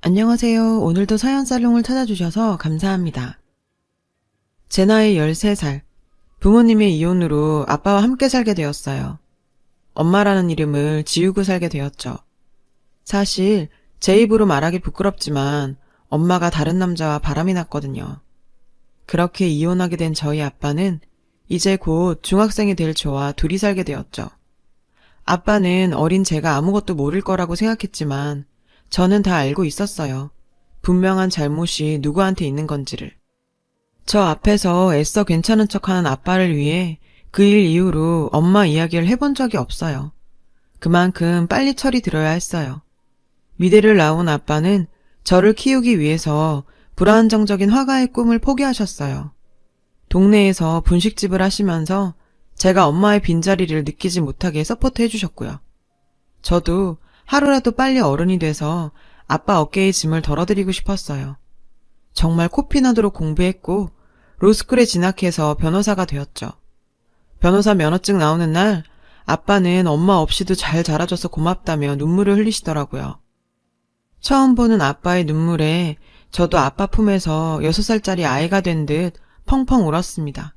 안녕하세요. 오늘도 사연살롱을 찾아주셔서 감사합니다. 제 나이 13살. 부모님의 이혼으로 아빠와 함께 살게 되었어요. 엄마라는 이름을 지우고 살게 되었죠. 사실 제 입으로 말하기 부끄럽지만 엄마가 다른 남자와 바람이 났거든요. 그렇게 이혼하게 된 저희 아빠는 이제 곧 중학생이 될 저와 둘이 살게 되었죠. 아빠는 어린 제가 아무것도 모를 거라고 생각했지만 저는 다 알고 있었어요. 분명한 잘못이 누구한테 있는 건지를. 저 앞에서 애써 괜찮은 척하는 아빠를 위해 그 일 이후로 엄마 이야기를 해본 적이 없어요. 그만큼 빨리 철이 들어야 했어요. 미대를 나온 아빠는 저를 키우기 위해서 불안정적인 화가의 꿈을 포기하셨어요. 동네에서 분식집을 하시면서 제가 엄마의 빈자리를 느끼지 못하게 서포트 해주셨고요. 저도 하루라도 빨리 어른이 돼서 아빠 어깨의 짐을 덜어드리고 싶었어요. 정말 코피나도록 공부했고 로스쿨에 진학해서 변호사가 되었죠. 변호사 면허증 나오는 날 아빠는 엄마 없이도 잘 자라줘서 고맙다며 눈물을 흘리시더라고요. 처음 보는 아빠의 눈물에 저도 아빠 품에서 6살짜리 아이가 된 듯 펑펑 울었습니다.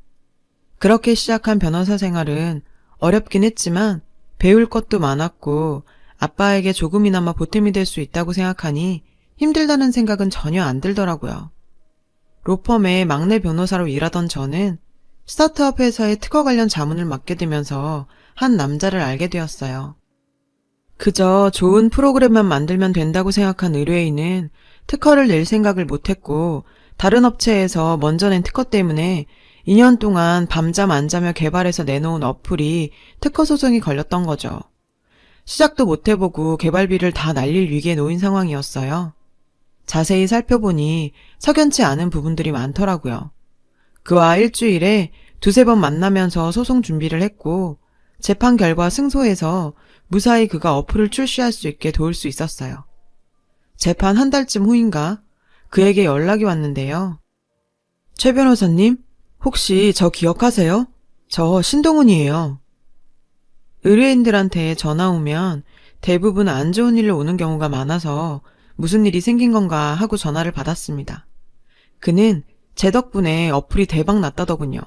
그렇게 시작한 변호사 생활은 어렵긴 했지만 배울 것도 많았고 아빠에게 조금이나마 보탬이 될 수 있다고 생각하니 힘들다는 생각은 전혀 안 들더라고요. 로펌의 막내 변호사로 일하던 저는 스타트업 회사의 특허 관련 자문을 맡게 되면서 한 남자를 알게 되었어요. 그저 좋은 프로그램만 만들면 된다고 생각한 의뢰인은 특허를 낼 생각을 못했고 다른 업체에서 먼저 낸 특허 때문에 2년 동안 밤잠 안 자며 개발해서 내놓은 어플이 특허 소송이 걸렸던 거죠. 시작도 못 해보고 개발비를 다 날릴 위기에 놓인 상황이었어요. 자세히 살펴보니 석연치 않은 부분들이 많더라고요. 그와 일주일에 2-3번 만나면서 소송 준비를 했고 재판 결과 승소해서 무사히 그가 어플을 출시할 수 있게 도울 수 있었어요. 재판 한 달쯤 후인가 그에게 연락이 왔는데요. 최 변호사님, 혹시 저 기억하세요? 저 신동훈이에요. 의뢰인들한테 전화 오면 대부분 안 좋은 일로 오는 경우가 많아서 무슨 일이 생긴 건가 하고 전화를 받았습니다. 그는 제 덕분에 어플이 대박 났다더군요.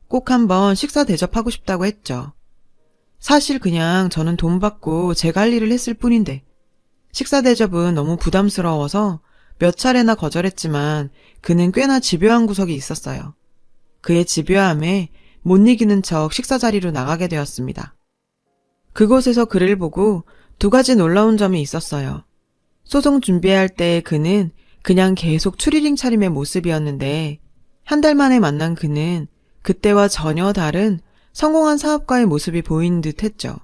꼭 한번 식사 대접하고 싶다고 했죠. 사실 그냥 저는 돈 받고 제가 할 일을 했을 뿐인데 식사 대접은 너무 부담스러워서 몇 차례나 거절했지만 그는 꽤나 집요한 구석이 있었어요. 그의 집요함에 못 이기는 척 식사 자리로 나가게 되었습니다. 그곳에서 그를 보고 2가지 놀라운 점이 있었어요. 소송 준비할 때 그는 그냥 계속 추리링 차림의 모습이었는데 한 달 만에 만난 그는 그때와 전혀 다른 성공한 사업가의 모습이 보이는 듯 했죠.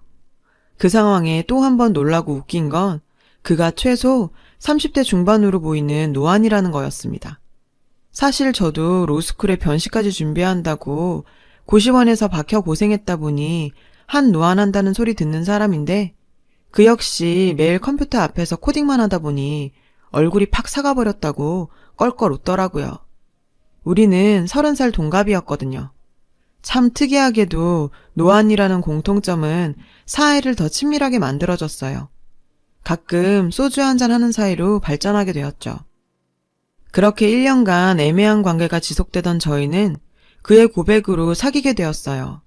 그 상황에 또 한 번 놀라고 웃긴 건 그가 최소 30대 중반으로 보이는 노안이라는 거였습니다. 사실 저도 로스쿨에 변시까지 준비한다고 고시원에서 박혀 고생했다 보니 한 노안한다는 소리 듣는 사람인데 그 역시 매일 컴퓨터 앞에서 코딩만 하다 보니 얼굴이 팍 사가버렸다고 껄껄 웃더라고요. 우리는 30살 동갑이었거든요. 참 특이하게도 노안이라는 공통점은 사이를 더 친밀하게 만들어줬어요. 가끔 소주 한잔 하는 사이로 발전하게 되었죠. 그렇게 1년간 애매한 관계가 지속되던 저희는 그의 고백으로 사귀게 되었어요.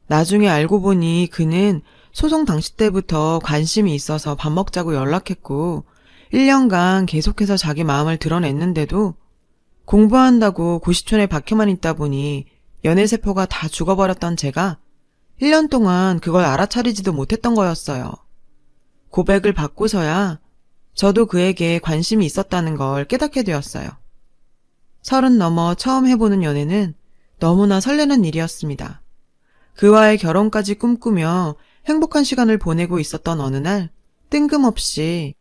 나중에 알고 보니 그는 소송 당시 때부터 관심이 있어서 밥 먹자고 연락했고 1년간 계속해서 자기 마음을 드러냈는데도 공부한다고 고시촌에 박혀만 있다 보니 연애세포가 다 죽어버렸던 제가 1년 동안 그걸 알아차리지도 못했던 거였어요. 고백을 받고서야 저도 그에게 관심이 있었다는 걸 깨닫게 되었어요. 30 넘어 처음 해보는 연애는 너무나 설레는 일이었습니다. 그와의 결혼까지 꿈꾸며 행복한 시간을 보내고 있었던 어느 날 뜬금없이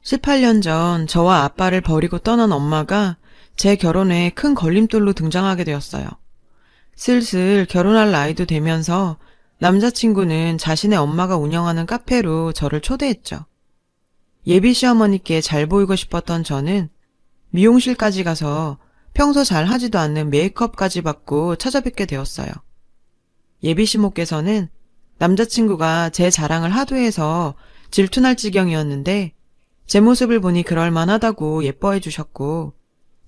18년 전 저와 아빠를 버리고 떠난 엄마가 제 결혼에 큰 걸림돌로 등장하게 되었어요. 슬슬 결혼할 나이도 되면서 남자친구는 자신의 엄마가 운영하는 카페로 저를 초대했죠. 예비 시어머니께 잘 보이고 싶었던 저는 미용실까지 가서 평소 잘 하지도 않는 메이크업까지 받고 찾아뵙게 되었어요. 예비 시모께서는 남자친구가 제 자랑을 하도 해서 질투날 지경이었는데 제 모습을 보니 그럴만하다고 예뻐해 주셨고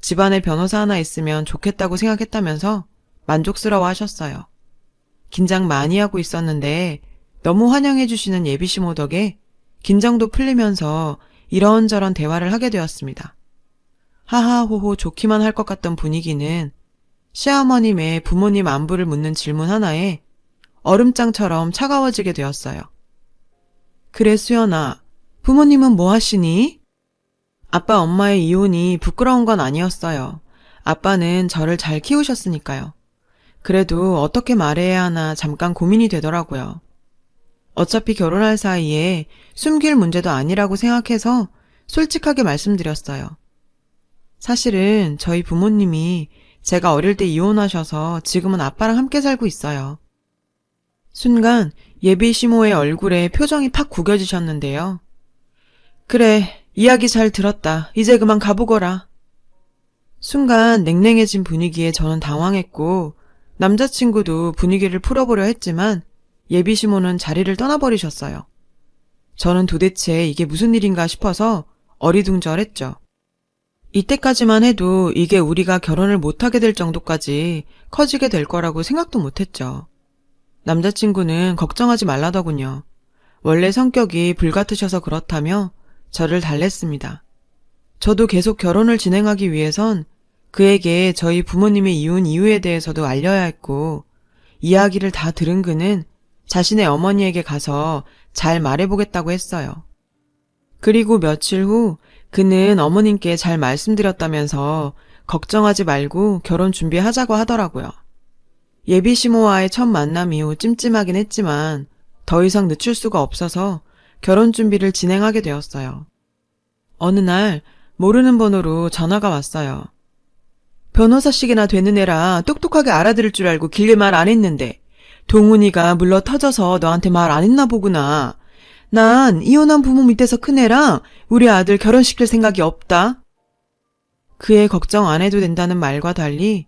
집안에 변호사 하나 있으면 좋겠다고 생각했다면서 만족스러워 하셨어요. 긴장 많이 하고 있었는데 너무 환영해 주시는 예비시모 덕에 긴장도 풀리면서 이런저런 대화를 하게 되었습니다. 하하호호 좋기만 할 것 같던 분위기는 시어머님의 부모님 안부를 묻는 질문 하나에 얼음장처럼 차가워지게 되었어요. 그래 수연아, 부모님은 뭐 하시니? 아빠 엄마의 이혼이 부끄러운 건 아니었어요. 아빠는 저를 잘 키우셨으니까요. 그래도 어떻게 말해야 하나 잠깐 고민이 되더라고요. 어차피 결혼할 사이에 숨길 문제도 아니라고 생각해서 솔직하게 말씀드렸어요. 사실은 저희 부모님이 제가 어릴 때 이혼하셔서 지금은 아빠랑 함께 살고 있어요. 순간 예비 시모의 얼굴에 표정이 팍 구겨지셨는데요. 그래, 이야기 잘 들었다. 이제 그만 가보거라. 순간 냉랭해진 분위기에 저는 당황했고 남자친구도 분위기를 풀어보려 했지만 예비 시모는 자리를 떠나버리셨어요. 저는 도대체 이게 무슨 일인가 싶어서 어리둥절했죠. 이때까지만 해도 이게 우리가 결혼을 못하게 될 정도까지 커지게 될 거라고 생각도 못했죠. 남자친구는 걱정하지 말라더군요. 원래 성격이 불같으셔서 그렇다며 저를 달랬습니다. 저도 계속 결혼을 진행하기 위해선 그에게 저희 부모님의 이혼 이유에 대해서도 알려야 했고 이야기를 다 들은 그는 자신의 어머니에게 가서 잘 말해보겠다고 했어요. 그리고 며칠 후 그는 어머님께 잘 말씀드렸다면서 걱정하지 말고 결혼 준비하자고 하더라고요. 예비 시모와의 첫 만남 이후 찜찜하긴 했지만 더 이상 늦출 수가 없어서 결혼 준비를 진행하게 되었어요. 어느 날 모르는 번호로 전화가 왔어요. 변호사씩이나 되는 애라 똑똑하게 알아들을 줄 알고 길게 말 안 했는데 동훈이가 물러 터져서 너한테 말 안 했나 보구나. 난 이혼한 부모 밑에서 큰 애랑 우리 아들 결혼시킬 생각이 없다. 그의 걱정 안 해도 된다는 말과 달리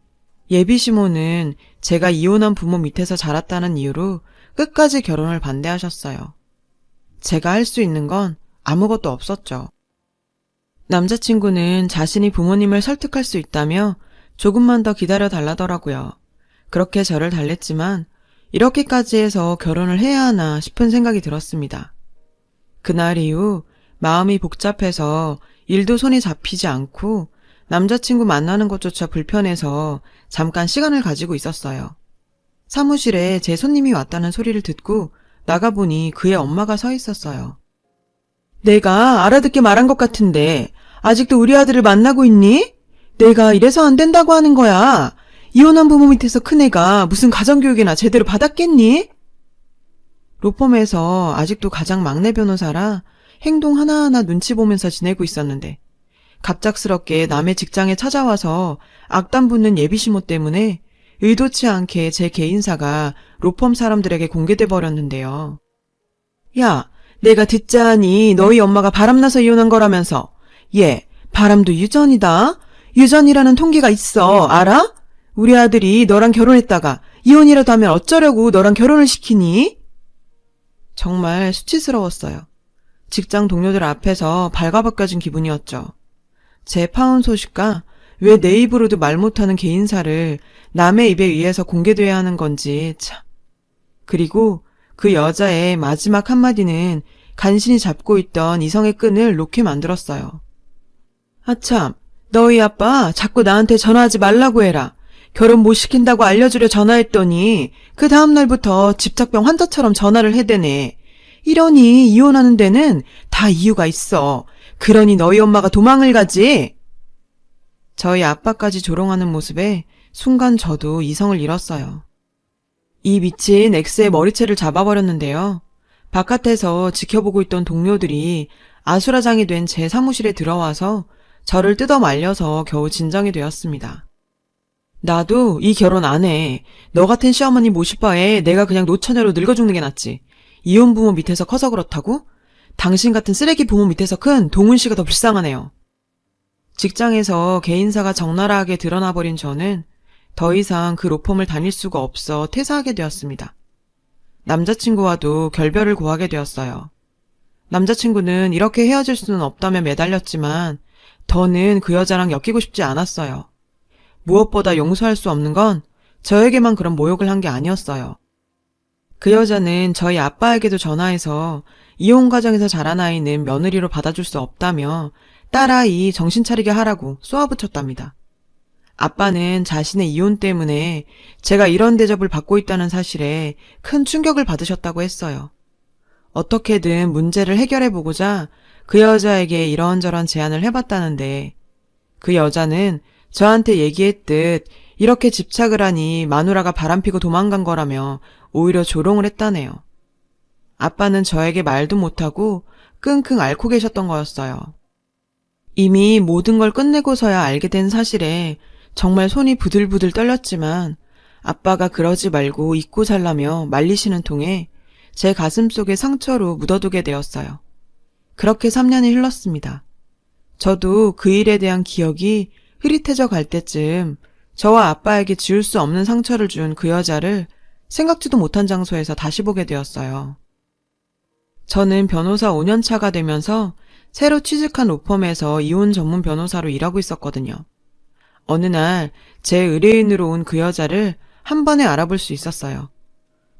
예비 시모는 제가 이혼한 부모 밑에서 자랐다는 이유로 끝까지 결혼을 반대하셨어요. 제가 할 수 있는 건 아무것도 없었죠. 남자친구는 자신이 부모님을 설득할 수 있다며 조금만 더 기다려 달라더라고요. 그렇게 저를 달랬지만 이렇게까지 해서 결혼을 해야 하나 싶은 생각이 들었습니다. 그날 이후 마음이 복잡해서 일도 손이 잡히지 않고 남자친구 만나는 것조차 불편해서 잠깐 시간을 가지고 있었어요. 사무실에 제 손님이 왔다는 소리를 듣고 나가보니 그의 엄마가 서 있었어요. 내가 알아듣게 말한 것 같은데 아직도 우리 아들을 만나고 있니? 내가 이래서 안 된다고 하는 거야. 이혼한 부모 밑에서 큰애가 무슨 가정교육이나 제대로 받았겠니? 로펌에서 아직도 가장 막내 변호사라 행동 하나하나 눈치 보면서 지내고 있었는데 갑작스럽게 남의 직장에 찾아와서 악담 붙는 예비시모 때문에 의도치 않게 제 개인사가 로펌 사람들에게 공개돼 버렸는데요. 야, 내가 듣자하니 너희 엄마가 바람나서 이혼한 거라면서. 얘, 바람도 유전이다. 유전이라는 통계가 있어. 알아? 우리 아들이 너랑 결혼했다가 이혼이라도 하면 어쩌려고 너랑 결혼을 시키니? 정말 수치스러웠어요. 직장 동료들 앞에서 발가벗겨진 기분이었죠. 제 파혼 소식과 왜 내 입으로도 말 못하는 개인사를 남의 입에 의해서 공개돼야 하는 건지 참. 그리고 그 여자의 마지막 한마디는 간신히 잡고 있던 이성의 끈을 놓게 만들었어요. 아참, 너희 아빠 자꾸 나한테 전화하지 말라고 해라. 결혼 못 시킨다고 알려주려 전화했더니 그 다음날부터 집착병 환자처럼 전화를 해대네. 이러니 이혼하는 데는 다 이유가 있어. 그러니 너희 엄마가 도망을 가지. 저희 아빠까지 조롱하는 모습에 순간 저도 이성을 잃었어요. 이 미친 X의 머리채를 잡아버렸는데요. 바깥에서 지켜보고 있던 동료들이 아수라장이 된 제 사무실에 들어와서 저를 뜯어 말려서 겨우 진정이 되었습니다. 나도 이 결혼 안 해. 너 같은 시어머니 모실 바에 내가 그냥 노처녀로 늙어 죽는 게 낫지. 이혼 부모 밑에서 커서 그렇다고? 당신 같은 쓰레기 부모 밑에서 큰 동훈 씨가 더 불쌍하네요. 직장에서 개인사가 적나라하게 드러나버린 저는 더 이상 그 로펌을 다닐 수가 없어 퇴사하게 되었습니다. 남자친구와도 결별을 고하게 되었어요. 남자친구는 이렇게 헤어질 수는 없다며 매달렸지만 더는 그 여자랑 엮이고 싶지 않았어요. 무엇보다 용서할 수 없는 건 저에게만 그런 모욕을 한 게 아니었어요. 그 여자는 저희 아빠에게도 전화해서 이혼 과정에서 자란 아이는 며느리로 받아줄 수 없다며 딸아이 정신 차리게 하라고 쏘아붙였답니다. 아빠는 자신의 이혼 때문에 제가 이런 대접을 받고 있다는 사실에 큰 충격을 받으셨다고 했어요. 어떻게든 문제를 해결해보고자 그 여자에게 이런저런 제안을 해봤다는데 그 여자는 저한테 얘기했듯 이렇게 집착을 하니 마누라가 바람피고 도망간 거라며 오히려 조롱을 했다네요. 아빠는 저에게 말도 못하고 끙끙 앓고 계셨던 거였어요. 이미 모든 걸 끝내고서야 알게 된 사실에 정말 손이 부들부들 떨렸지만 아빠가 그러지 말고 잊고 살라며 말리시는 통에 제 가슴 속에 상처로 묻어두게 되었어요. 그렇게 3년이 흘렀습니다. 저도 그 일에 대한 기억이 흐릿해져 갈 때쯤 저와 아빠에게 지울 수 없는 상처를 준 그 여자를 생각지도 못한 장소에서 다시 보게 되었어요. 저는 변호사 5년 차가 되면서 새로 취직한 로펌에서 이혼 전문 변호사로 일하고 있었거든요. 어느 날 제 의뢰인으로 온 그 여자를 한 번에 알아볼 수 있었어요.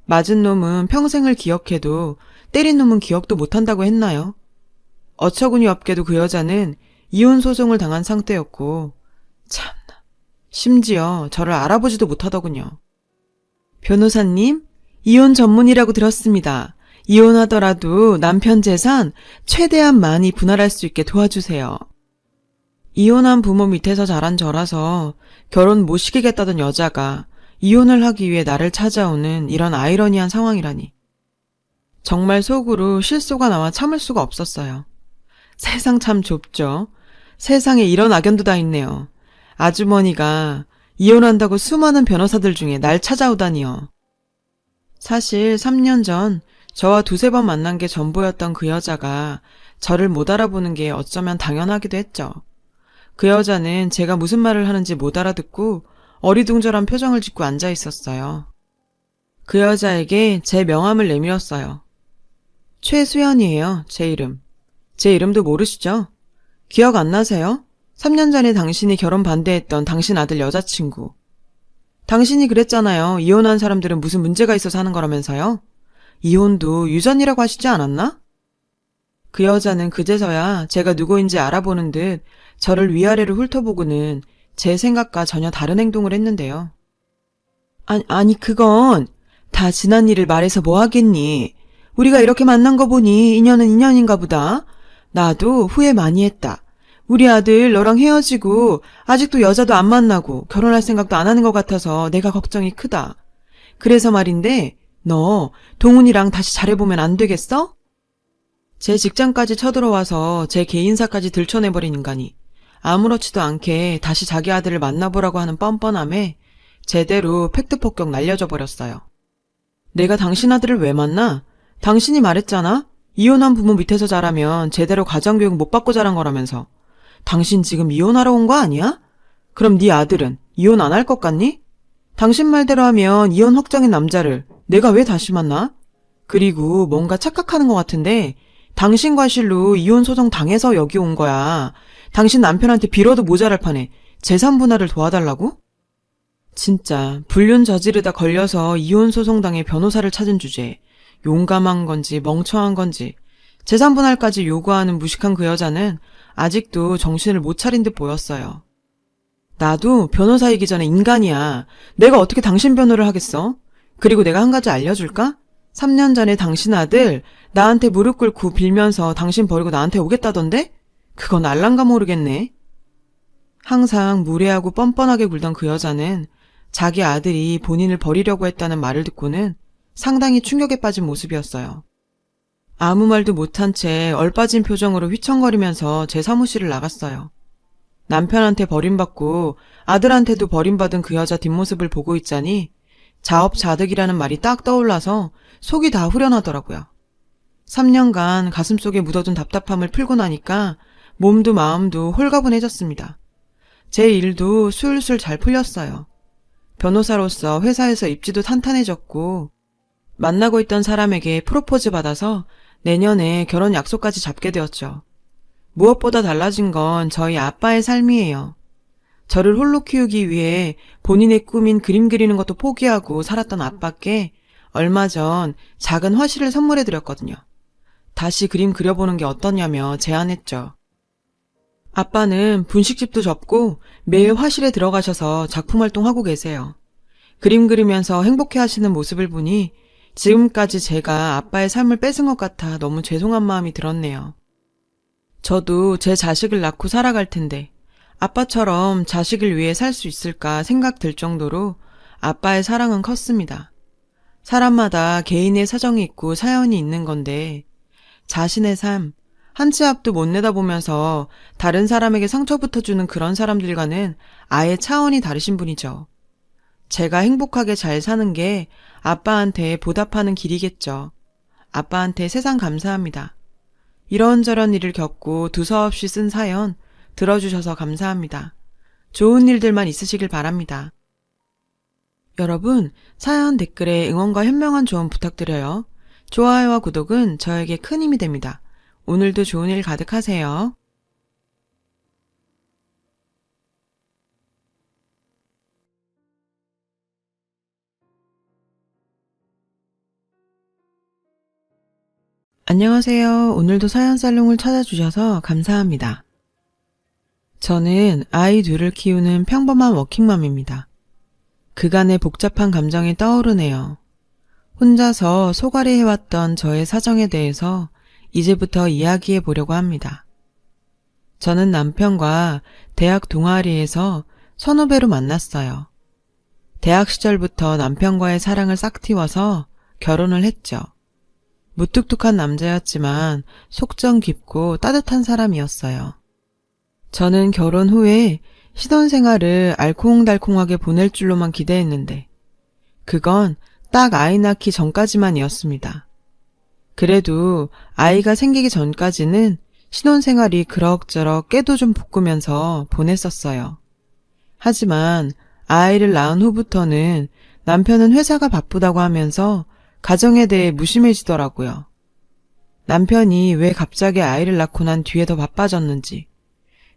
맞은 놈은 평생을 기억해도 때린 놈은 기억도 못한다고 했나요? 어처구니 없게도 그 여자는 이혼 소송을 당한 상태였고 참나, 심지어 저를 알아보지도 못하더군요. 변호사님, 이혼 전문이라고 들었습니다. 이혼하더라도 남편 재산 최대한 많이 분할할 수 있게 도와주세요. 이혼한 부모 밑에서 자란 저라서 결혼 못 시키겠다던 여자가 이혼을 하기 위해 나를 찾아오는 이런 아이러니한 상황이라니. 정말 속으로 실소가 나와 참을 수가 없었어요. 세상 참 좁죠. 세상에 이런 악연도 다 있네요. 아주머니가 이혼한다고 수많은 변호사들 중에 날 찾아오다니요. 사실 3년 전 저와 두세 번 만난 게 전부였던 그 여자가 저를 못 알아보는 게 어쩌면 당연하기도 했죠. 그 여자는 제가 무슨 말을 하는지 못 알아듣고 어리둥절한 표정을 짓고 앉아 있었어요. 그 여자에게 제 명함을 내밀었어요. 최수연이에요, 제 이름. 제 이름도 모르시죠? 기억 안 나세요? 3년 전에 당신이 결혼 반대했던 당신 아들 여자친구. 당신이 그랬잖아요. 이혼한 사람들은 무슨 문제가 있어서 하는 거라면서요? 이혼도 유전이라고 하시지 않았나? 그 여자는 그제서야 제가 누구인지 알아보는 듯 저를 위아래로 훑어보고는 제 생각과 전혀 다른 행동을 했는데요. 아니 그건 다 지난 일을 말해서 뭐 하겠니? 우리가 이렇게 만난 거 보니 인연은 인연인가 보다. 나도 후회 많이 했다. 우리 아들 너랑 헤어지고 아직도 여자도 안 만나고 결혼할 생각도 안 하는 것 같아서 내가 걱정이 크다. 그래서 말인데 너 동훈이랑 다시 잘해보면 안 되겠어? 제 직장까지 쳐들어와서 제 개인사까지 들춰내버린 인간이 아무렇지도 않게 다시 자기 아들을 만나보라고 하는 뻔뻔함에 제대로 팩트 폭격 날려줘 버렸어요. 내가 당신 아들을 왜 만나? 당신이 말했잖아? 이혼한 부모 밑에서 자라면 제대로 가정교육 못 받고 자란 거라면서. 당신 지금 이혼하러 온 거 아니야? 그럼 네 아들은 이혼 안 할 것 같니? 당신 말대로 하면 이혼 확정인 남자를 내가 왜 다시 만나? 그리고 뭔가 착각하는 것 같은데 당신 과실로 이혼 소송 당해서 여기 온 거야. 당신 남편한테 빌어도 모자랄 판에 재산 분할을 도와달라고? 진짜 불륜 저지르다 걸려서 이혼 소송 당해 변호사를 찾은 주제에 용감한 건지 멍청한 건지 재산 분할까지 요구하는 무식한 그 여자는 아직도 정신을 못 차린 듯 보였어요. 나도 변호사이기 전에 인간이야. 내가 어떻게 당신 변호를 하겠어? 그리고 내가 한 가지 알려줄까? 3년 전에 당신 아들 나한테 무릎 꿇고 빌면서 당신 버리고 나한테 오겠다던데? 그건 알란가 모르겠네. 항상 무례하고 뻔뻔하게 굴던 그 여자는 자기 아들이 본인을 버리려고 했다는 말을 듣고는 상당히 충격에 빠진 모습이었어요. 아무 말도 못한 채 얼빠진 표정으로 휘청거리면서 제 사무실을 나갔어요. 남편한테 버림받고 아들한테도 버림받은 그 여자 뒷모습을 보고 있자니 자업자득이라는 말이 딱 떠올라서 속이 다 후련하더라고요. 3년간 가슴속에 묻어둔 답답함을 풀고 나니까 몸도 마음도 홀가분해졌습니다. 제 일도 술술 잘 풀렸어요. 변호사로서 회사에서 입지도 탄탄해졌고 만나고 있던 사람에게 프로포즈 받아서 내년에 결혼 약속까지 잡게 되었죠. 무엇보다 달라진 건 저희 아빠의 삶이에요. 저를 홀로 키우기 위해 본인의 꿈인 그림 그리는 것도 포기하고 살았던 아빠께 얼마 전 작은 화실을 선물해 드렸거든요. 다시 그림 그려보는 게 어떠냐며 제안했죠. 아빠는 분식집도 접고 매일 화실에 들어가셔서 작품 활동하고 계세요. 그림 그리면서 행복해 하시는 모습을 보니 지금까지 제가 아빠의 삶을 뺏은 것 같아 너무 죄송한 마음이 들었네요. 저도 제 자식을 낳고 살아갈 텐데 아빠처럼 자식을 위해 살 수 있을까 생각될 정도로 아빠의 사랑은 컸습니다. 사람마다 개인의 사정이 있고 사연이 있는 건데 자신의 삶, 한 치 앞도 못 내다보면서 다른 사람에게 상처부터 주는 그런 사람들과는 아예 차원이 다르신 분이죠. 제가 행복하게 잘 사는 게 아빠한테 보답하는 길이겠죠. 아빠한테 세상 감사합니다. 이런저런 일을 겪고 두서없이 쓴 사연 들어주셔서 감사합니다. 좋은 일들만 있으시길 바랍니다. 여러분, 사연 댓글에 응원과 현명한 조언 부탁드려요. 좋아요와 구독은 저에게 큰 힘이 됩니다. 오늘도 좋은 일 가득하세요. 안녕하세요. 오늘도 사연살롱을 찾아주셔서 감사합니다. 저는 아이 둘을 키우는 평범한 워킹맘입니다. 그간의 복잡한 감정이 떠오르네요. 혼자서 소갈이 해왔던 저의 사정에 대해서 이제부터 이야기해 보려고 합니다. 저는 남편과 대학 동아리에서 선후배로 만났어요. 대학 시절부터 남편과의 사랑을 싹 틔워서 결혼을 했죠. 무뚝뚝한 남자였지만 속정 깊고 따뜻한 사람이었어요. 저는 결혼 후에 신혼생활을 알콩달콩하게 보낼 줄로만 기대했는데 그건 딱 아이 낳기 전까지만이었습니다. 그래도 아이가 생기기 전까지는 신혼생활이 그럭저럭 깨도 좀 볶으면서 보냈었어요. 하지만 아이를 낳은 후부터는 남편은 회사가 바쁘다고 하면서 가정에 대해 무심해지더라고요. 남편이 왜 갑자기 아이를 낳고 난 뒤에 더 바빠졌는지,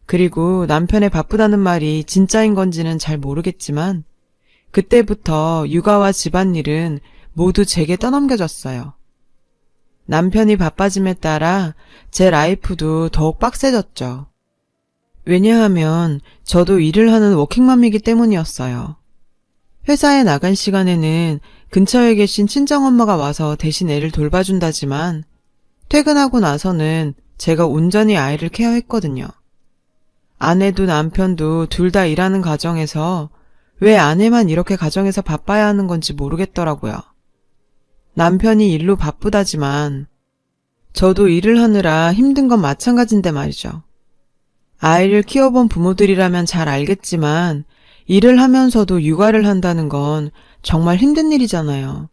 그리고 남편의 바쁘다는 말이 진짜인 건지는 잘 모르겠지만 그때부터 육아와 집안일은 모두 제게 떠넘겨졌어요. 남편이 바빠짐에 따라 제 라이프도 더욱 빡세졌죠. 왜냐하면 저도 일을 하는 워킹맘이기 때문이었어요. 회사에 나간 시간에는 근처에 계신 친정엄마가 와서 대신 애를 돌봐준다지만 퇴근하고 나서는 제가 온전히 아이를 케어했거든요. 아내도 남편도 둘 다 일하는 가정에서 왜 아내만 이렇게 가정에서 바빠야 하는 건지 모르겠더라고요. 남편이 일로 바쁘다지만 저도 일을 하느라 힘든 건 마찬가지인데 말이죠. 아이를 키워본 부모들이라면 잘 알겠지만 일을 하면서도 육아를 한다는 건 정말 힘든 일이잖아요.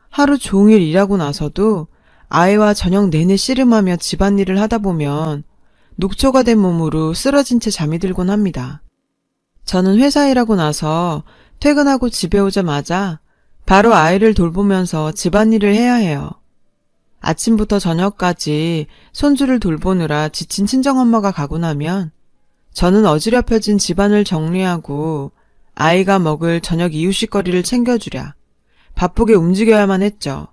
하루 종일 일하고 나서도 아이와 저녁 내내 씨름하며 집안일을 하다 보면 녹초가 된 몸으로 쓰러진 채 잠이 들곤 합니다. 저는 회사 일하고 나서 퇴근하고 집에 오자마자 바로 아이를 돌보면서 집안일을 해야 해요. 아침부터 저녁까지 손주를 돌보느라 지친 친정엄마가 가고 나면 저는 어지럽혀진 집안을 정리하고 아이가 먹을 저녁 이유식거리를 챙겨주랴 바쁘게 움직여야만 했죠.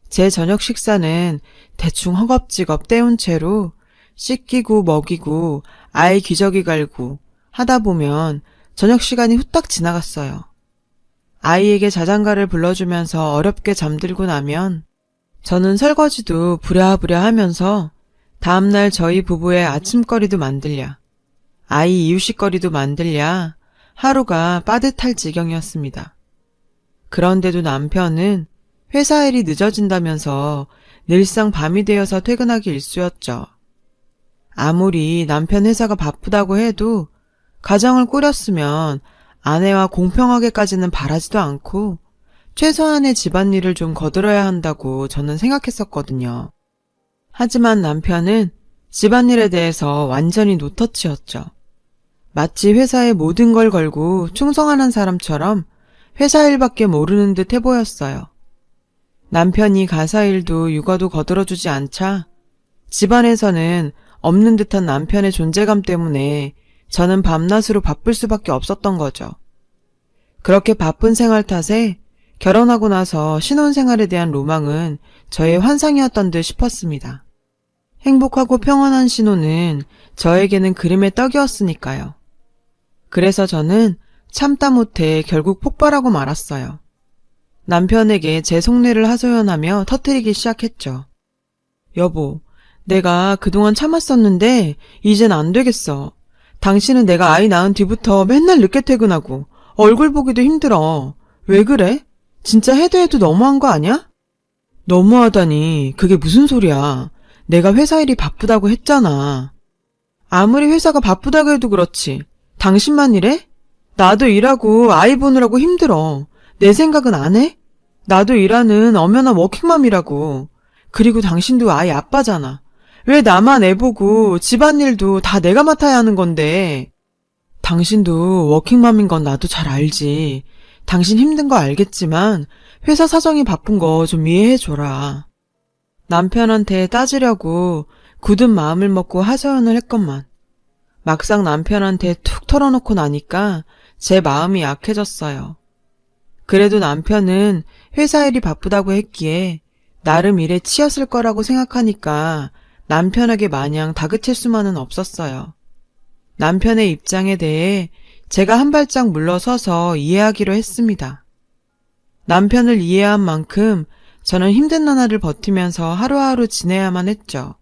제 저녁 식사는 대충 허겁지겁 때운 채로 씻기고 먹이고 아이 기저귀 갈고 하다 보면 저녁 시간이 후딱 지나갔어요. 아이에게 자장가를 불러주면서 어렵게 잠들고 나면 저는 설거지도 부랴부랴 하면서 다음날 저희 부부의 아침거리도 만들랴 아이 이유식거리도 만들랴 하루가 빠듯할 지경이었습니다. 그런데도 남편은 회사 일이 늦어진다면서 늘상 밤이 되어서 퇴근하기 일쑤였죠. 아무리 남편 회사가 바쁘다고 해도 가정을 꾸렸으면 아내와 공평하게까지는 바라지도 않고 최소한의 집안일을 좀 거들어야 한다고 저는 생각했었거든요. 하지만 남편은 집안일에 대해서 완전히 노터치였죠. 마치 회사의 모든 걸 걸고 충성하는 사람처럼 회사 일밖에 모르는 듯 해보였어요. 남편이 가사일도 육아도 거들어주지 않자 집안에서는 없는 듯한 남편의 존재감 때문에 저는 밤낮으로 바쁠 수밖에 없었던 거죠. 그렇게 바쁜 생활 탓에 결혼하고 나서 신혼생활에 대한 로망은 저의 환상이었던 듯 싶었습니다. 행복하고 평온한 신혼은 저에게는 그림의 떡이었으니까요. 그래서 저는 참다 못해 결국 폭발하고 말았어요. 남편에게 제 속내를 하소연하며 터뜨리기 시작했죠. 여보, 내가 그동안 참았었는데 이젠 안 되겠어. 당신은 내가 아이 낳은 뒤부터 맨날 늦게 퇴근하고 얼굴 보기도 힘들어. 왜 그래? 진짜 해도 너무한 거 아니야? 너무하다니 그게 무슨 소리야. 내가 회사 일이 바쁘다고 했잖아. 아무리 회사가 바쁘다고 해도 그렇지. 당신만 이래? 나도 일하고 아이 보느라고 힘들어. 내 생각은 안 해? 나도 일하는 엄연한 워킹맘이라고. 그리고 당신도 아이 아빠잖아. 왜 나만 애 보고 집안일도 다 내가 맡아야 하는 건데. 당신도 워킹맘인 건 나도 잘 알지. 당신 힘든 거 알겠지만 회사 사정이 바쁜 거 좀 이해해줘라. 남편한테 따지려고 굳은 마음을 먹고 하소연을 했건만 막상 남편한테 툭 털어놓고 나니까 제 마음이 약해졌어요. 그래도 남편은 회사 일이 바쁘다고 했기에 나름 일에 치였을 거라고 생각하니까 남편에게 마냥 다그칠 수만은 없었어요. 남편의 입장에 대해 제가 한 발짝 물러서서 이해하기로 했습니다. 남편을 이해한 만큼 저는 힘든 나날을 버티면서 하루하루 지내야만 했죠.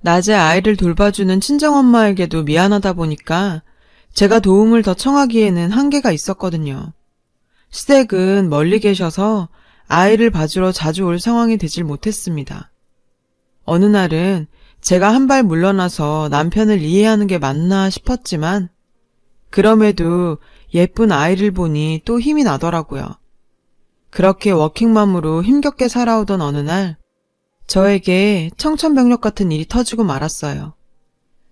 낮에 아이를 돌봐주는 친정엄마에게도 미안하다 보니까 제가 도움을 더 청하기에는 한계가 있었거든요. 시댁은 멀리 계셔서 아이를 봐주러 자주 올 상황이 되질 못했습니다. 어느 날은 제가 한 발 물러나서 남편을 이해하는 게 맞나 싶었지만 그럼에도 예쁜 아이를 보니 또 힘이 나더라고요. 그렇게 워킹맘으로 힘겹게 살아오던 어느 날 저에게 청천벽력 같은 일이 터지고 말았어요.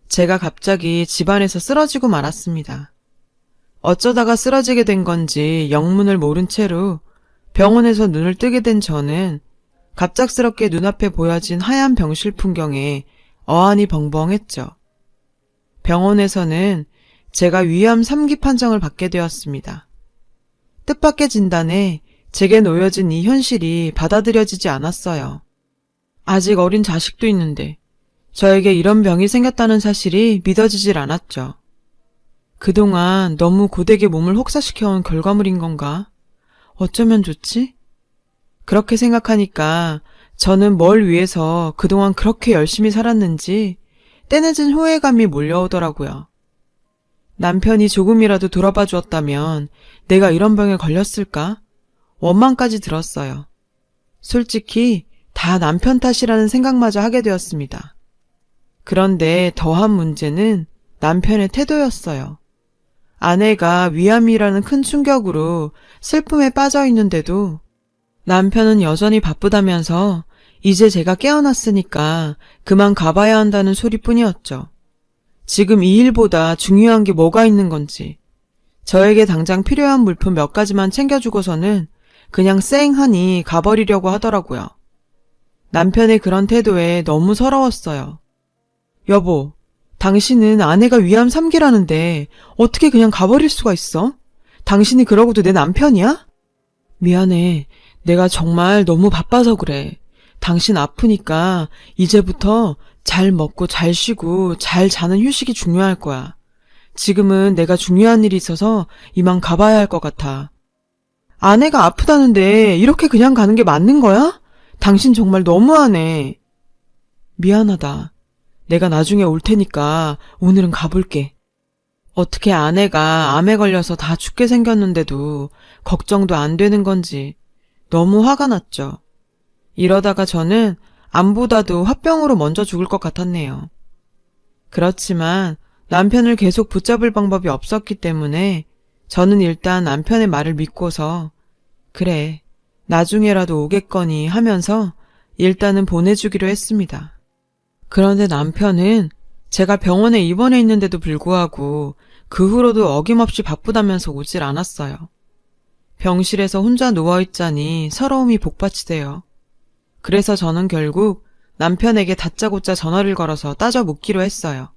제가 갑자기 집안에서 쓰러지고 말았습니다. 어쩌다가 쓰러지게 된 건지 영문을 모른 채로 병원에서 눈을 뜨게 된 저는 갑작스럽게 눈앞에 보여진 하얀 병실 풍경에 어안이 벙벙했죠. 병원에서는 제가 위암 3기 판정을 받게 되었습니다. 뜻밖의 진단에 제게 놓여진 이 현실이 받아들여지지 않았어요. 아직 어린 자식도 있는데 저에게 이런 병이 생겼다는 사실이 믿어지질 않았죠. 그동안 너무 고되게 몸을 혹사시켜온 결과물인 건가? 어쩌면 좋지? 그렇게 생각하니까 저는 뭘 위해서 그동안 그렇게 열심히 살았는지 때늦은 후회감이 몰려오더라고요. 남편이 조금이라도 돌아봐 주었다면 내가 이런 병에 걸렸을까? 원망까지 들었어요. 솔직히 다 남편 탓이라는 생각마저 하게 되었습니다. 그런데 더한 문제는 남편의 태도였어요. 아내가 위암이라는 큰 충격으로 슬픔에 빠져 있는데도 남편은 여전히 바쁘다면서 이제 제가 깨어났으니까 그만 가봐야 한다는 소리뿐이었죠. 지금 이 일보다 중요한 게 뭐가 있는 건지 저에게 당장 필요한 물품 몇 가지만 챙겨주고서는 그냥 쌩하니 가버리려고 하더라고요. 남편의 그런 태도에 너무 서러웠어요. 여보, 당신은 아내가 위암 3기라는데 어떻게 그냥 가버릴 수가 있어? 당신이 그러고도 내 남편이야? 미안해. 내가 정말 너무 바빠서 그래. 당신 아프니까 이제부터 잘 먹고 잘 쉬고 잘 자는 휴식이 중요할 거야. 지금은 내가 중요한 일이 있어서 이만 가봐야 할 것 같아. 아내가 아프다는데 이렇게 그냥 가는 게 맞는 거야? 당신 정말 너무하네. 미안하다. 내가 나중에 올 테니까 오늘은 가볼게. 어떻게 아내가 암에 걸려서 다 죽게 생겼는데도 걱정도 안 되는 건지 너무 화가 났죠. 이러다가 저는 암보다도 화병으로 먼저 죽을 것 같았네요. 그렇지만 남편을 계속 붙잡을 방법이 없었기 때문에 저는 일단 남편의 말을 믿고서 그래, 나중에라도 오겠거니 하면서 일단은 보내주기로 했습니다. 그런데 남편은 제가 병원에 입원해 있는데도 불구하고 그 후로도 어김없이 바쁘다면서 오질 않았어요. 병실에서 혼자 누워있자니 서러움이 복받치대요. 그래서 저는 결국 남편에게 다짜고짜 전화를 걸어서 따져 묻기로 했어요.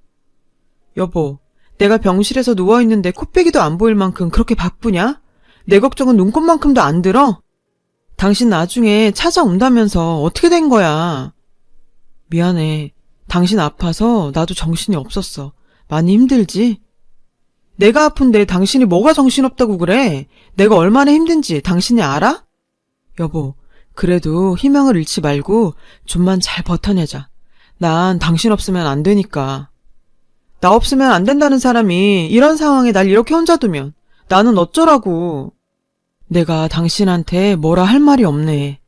여보, 내가 병실에서 누워있는데 코빼기도 안 보일 만큼 그렇게 바쁘냐? 내 걱정은 눈곱만큼도 안 들어? 당신 나중에 찾아온다면서 어떻게 된 거야? 미안해. 당신 아파서 나도 정신이 없었어. 많이 힘들지? 내가 아픈데 당신이 뭐가 정신없다고 그래? 내가 얼마나 힘든지 당신이 알아? 여보, 그래도 희망을 잃지 말고 좀만 잘 버텨내자. 난 당신 없으면 안 되니까. 나 없으면 안 된다는 사람이 이런 상황에 날 이렇게 혼자 두면 나는 어쩌라고. 내가 당신한테 뭐라 할 말이 없네.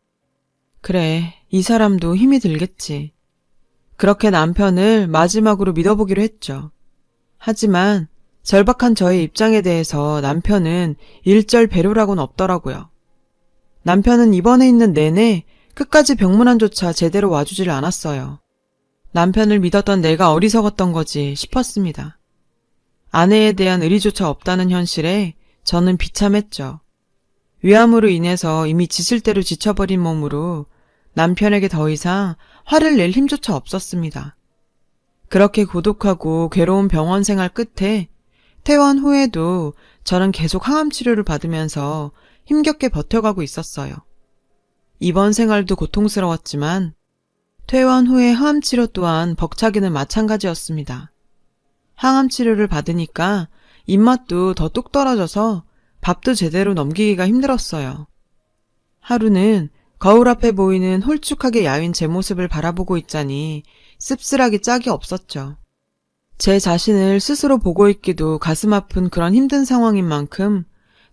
그래, 이 사람도 힘이 들겠지. 그렇게 남편을 마지막으로 믿어보기로 했죠. 하지만 절박한 저의 입장에 대해서 남편은 일절 배려라고는 없더라고요. 남편은 입원해 있는 내내 끝까지 병문안조차 제대로 와주질 않았어요. 남편을 믿었던 내가 어리석었던 거지 싶었습니다. 아내에 대한 의리조차 없다는 현실에 저는 비참했죠. 위암으로 인해서 이미 지칠 대로 지쳐버린 몸으로 남편에게 더 이상 화를 낼 힘조차 없었습니다. 그렇게 고독하고 괴로운 병원 생활 끝에 퇴원 후에도 저는 계속 항암 치료를 받으면서 힘겹게 버텨가고 있었어요. 입원 생활도 고통스러웠지만 퇴원 후의 항암 치료 또한 벅차기는 마찬가지였습니다. 항암 치료를 받으니까 입맛도 더 뚝 떨어져서 밥도 제대로 넘기기가 힘들었어요. 하루는 거울 앞에 보이는 홀쭉하게 야윈 제 모습을 바라보고 있자니 씁쓸하기 짝이 없었죠. 제 자신을 스스로 보고 있기도 가슴 아픈 그런 힘든 상황인 만큼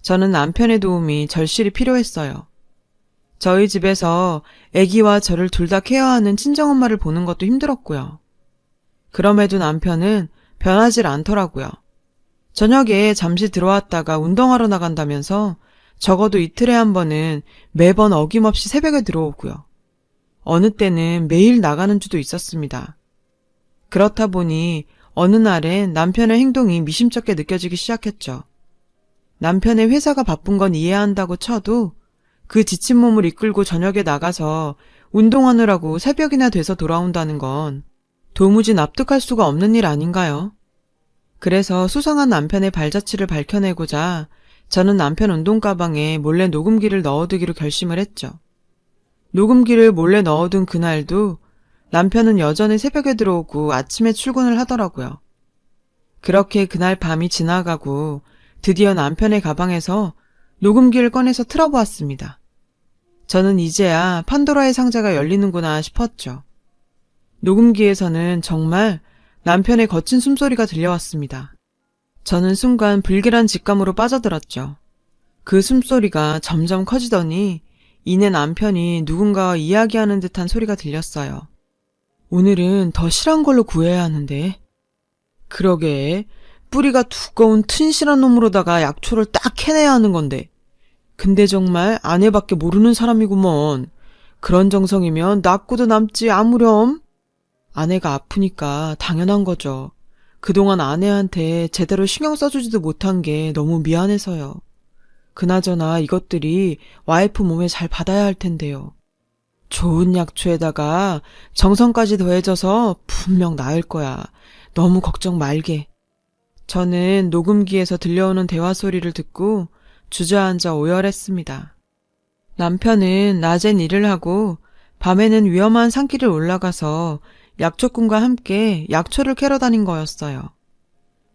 저는 남편의 도움이 절실히 필요했어요. 저희 집에서 아기와 저를 둘 다 케어하는 친정엄마를 보는 것도 힘들었고요. 그럼에도 남편은 변하질 않더라고요. 저녁에 잠시 들어왔다가 운동하러 나간다면서 적어도 이틀에 한 번은 매번 어김없이 새벽에 들어오고요. 어느 때는 매일 나가는 주도 있었습니다. 그렇다 보니 어느 날엔 남편의 행동이 미심쩍게 느껴지기 시작했죠. 남편의 회사가 바쁜 건 이해한다고 쳐도 그 지친 몸을 이끌고 저녁에 나가서 운동하느라고 새벽이나 돼서 돌아온다는 건 도무지 납득할 수가 없는 일 아닌가요? 그래서 수상한 남편의 발자취를 밝혀내고자 저는 남편 운동 가방에 몰래 녹음기를 넣어두기로 결심을 했죠. 녹음기를 몰래 넣어둔 그날도 남편은 여전히 새벽에 들어오고 아침에 출근을 하더라고요. 그렇게 그날 밤이 지나가고 드디어 남편의 가방에서 녹음기를 꺼내서 틀어보았습니다. 저는 이제야 판도라의 상자가 열리는구나 싶었죠. 녹음기에서는 정말 남편의 거친 숨소리가 들려왔습니다. 저는 순간 불길한 직감으로 빠져들었죠. 그 숨소리가 점점 커지더니 이내 남편이 누군가와 이야기하는 듯한 소리가 들렸어요. 오늘은 더 실한 걸로 구해야 하는데. 그러게, 뿌리가 두꺼운 튼실한 놈으로다가 약초를 딱 해내야 하는 건데. 근데 정말 아내밖에 모르는 사람이구먼. 그런 정성이면 낫고도 남지 아무렴. 아내가 아프니까 당연한 거죠. 그동안 아내한테 제대로 신경 써주지도 못한 게 너무 미안해서요. 그나저나 이것들이 와이프 몸에 잘 받아야 할 텐데요. 좋은 약초에다가 정성까지 더해져서 분명 나을 거야. 너무 걱정 말게. 저는 녹음기에서 들려오는 대화 소리를 듣고 주저앉아 오열했습니다. 남편은 낮엔 일을 하고 밤에는 위험한 산길을 올라가서 약초꾼과 함께 약초를 캐러 다닌 거였어요.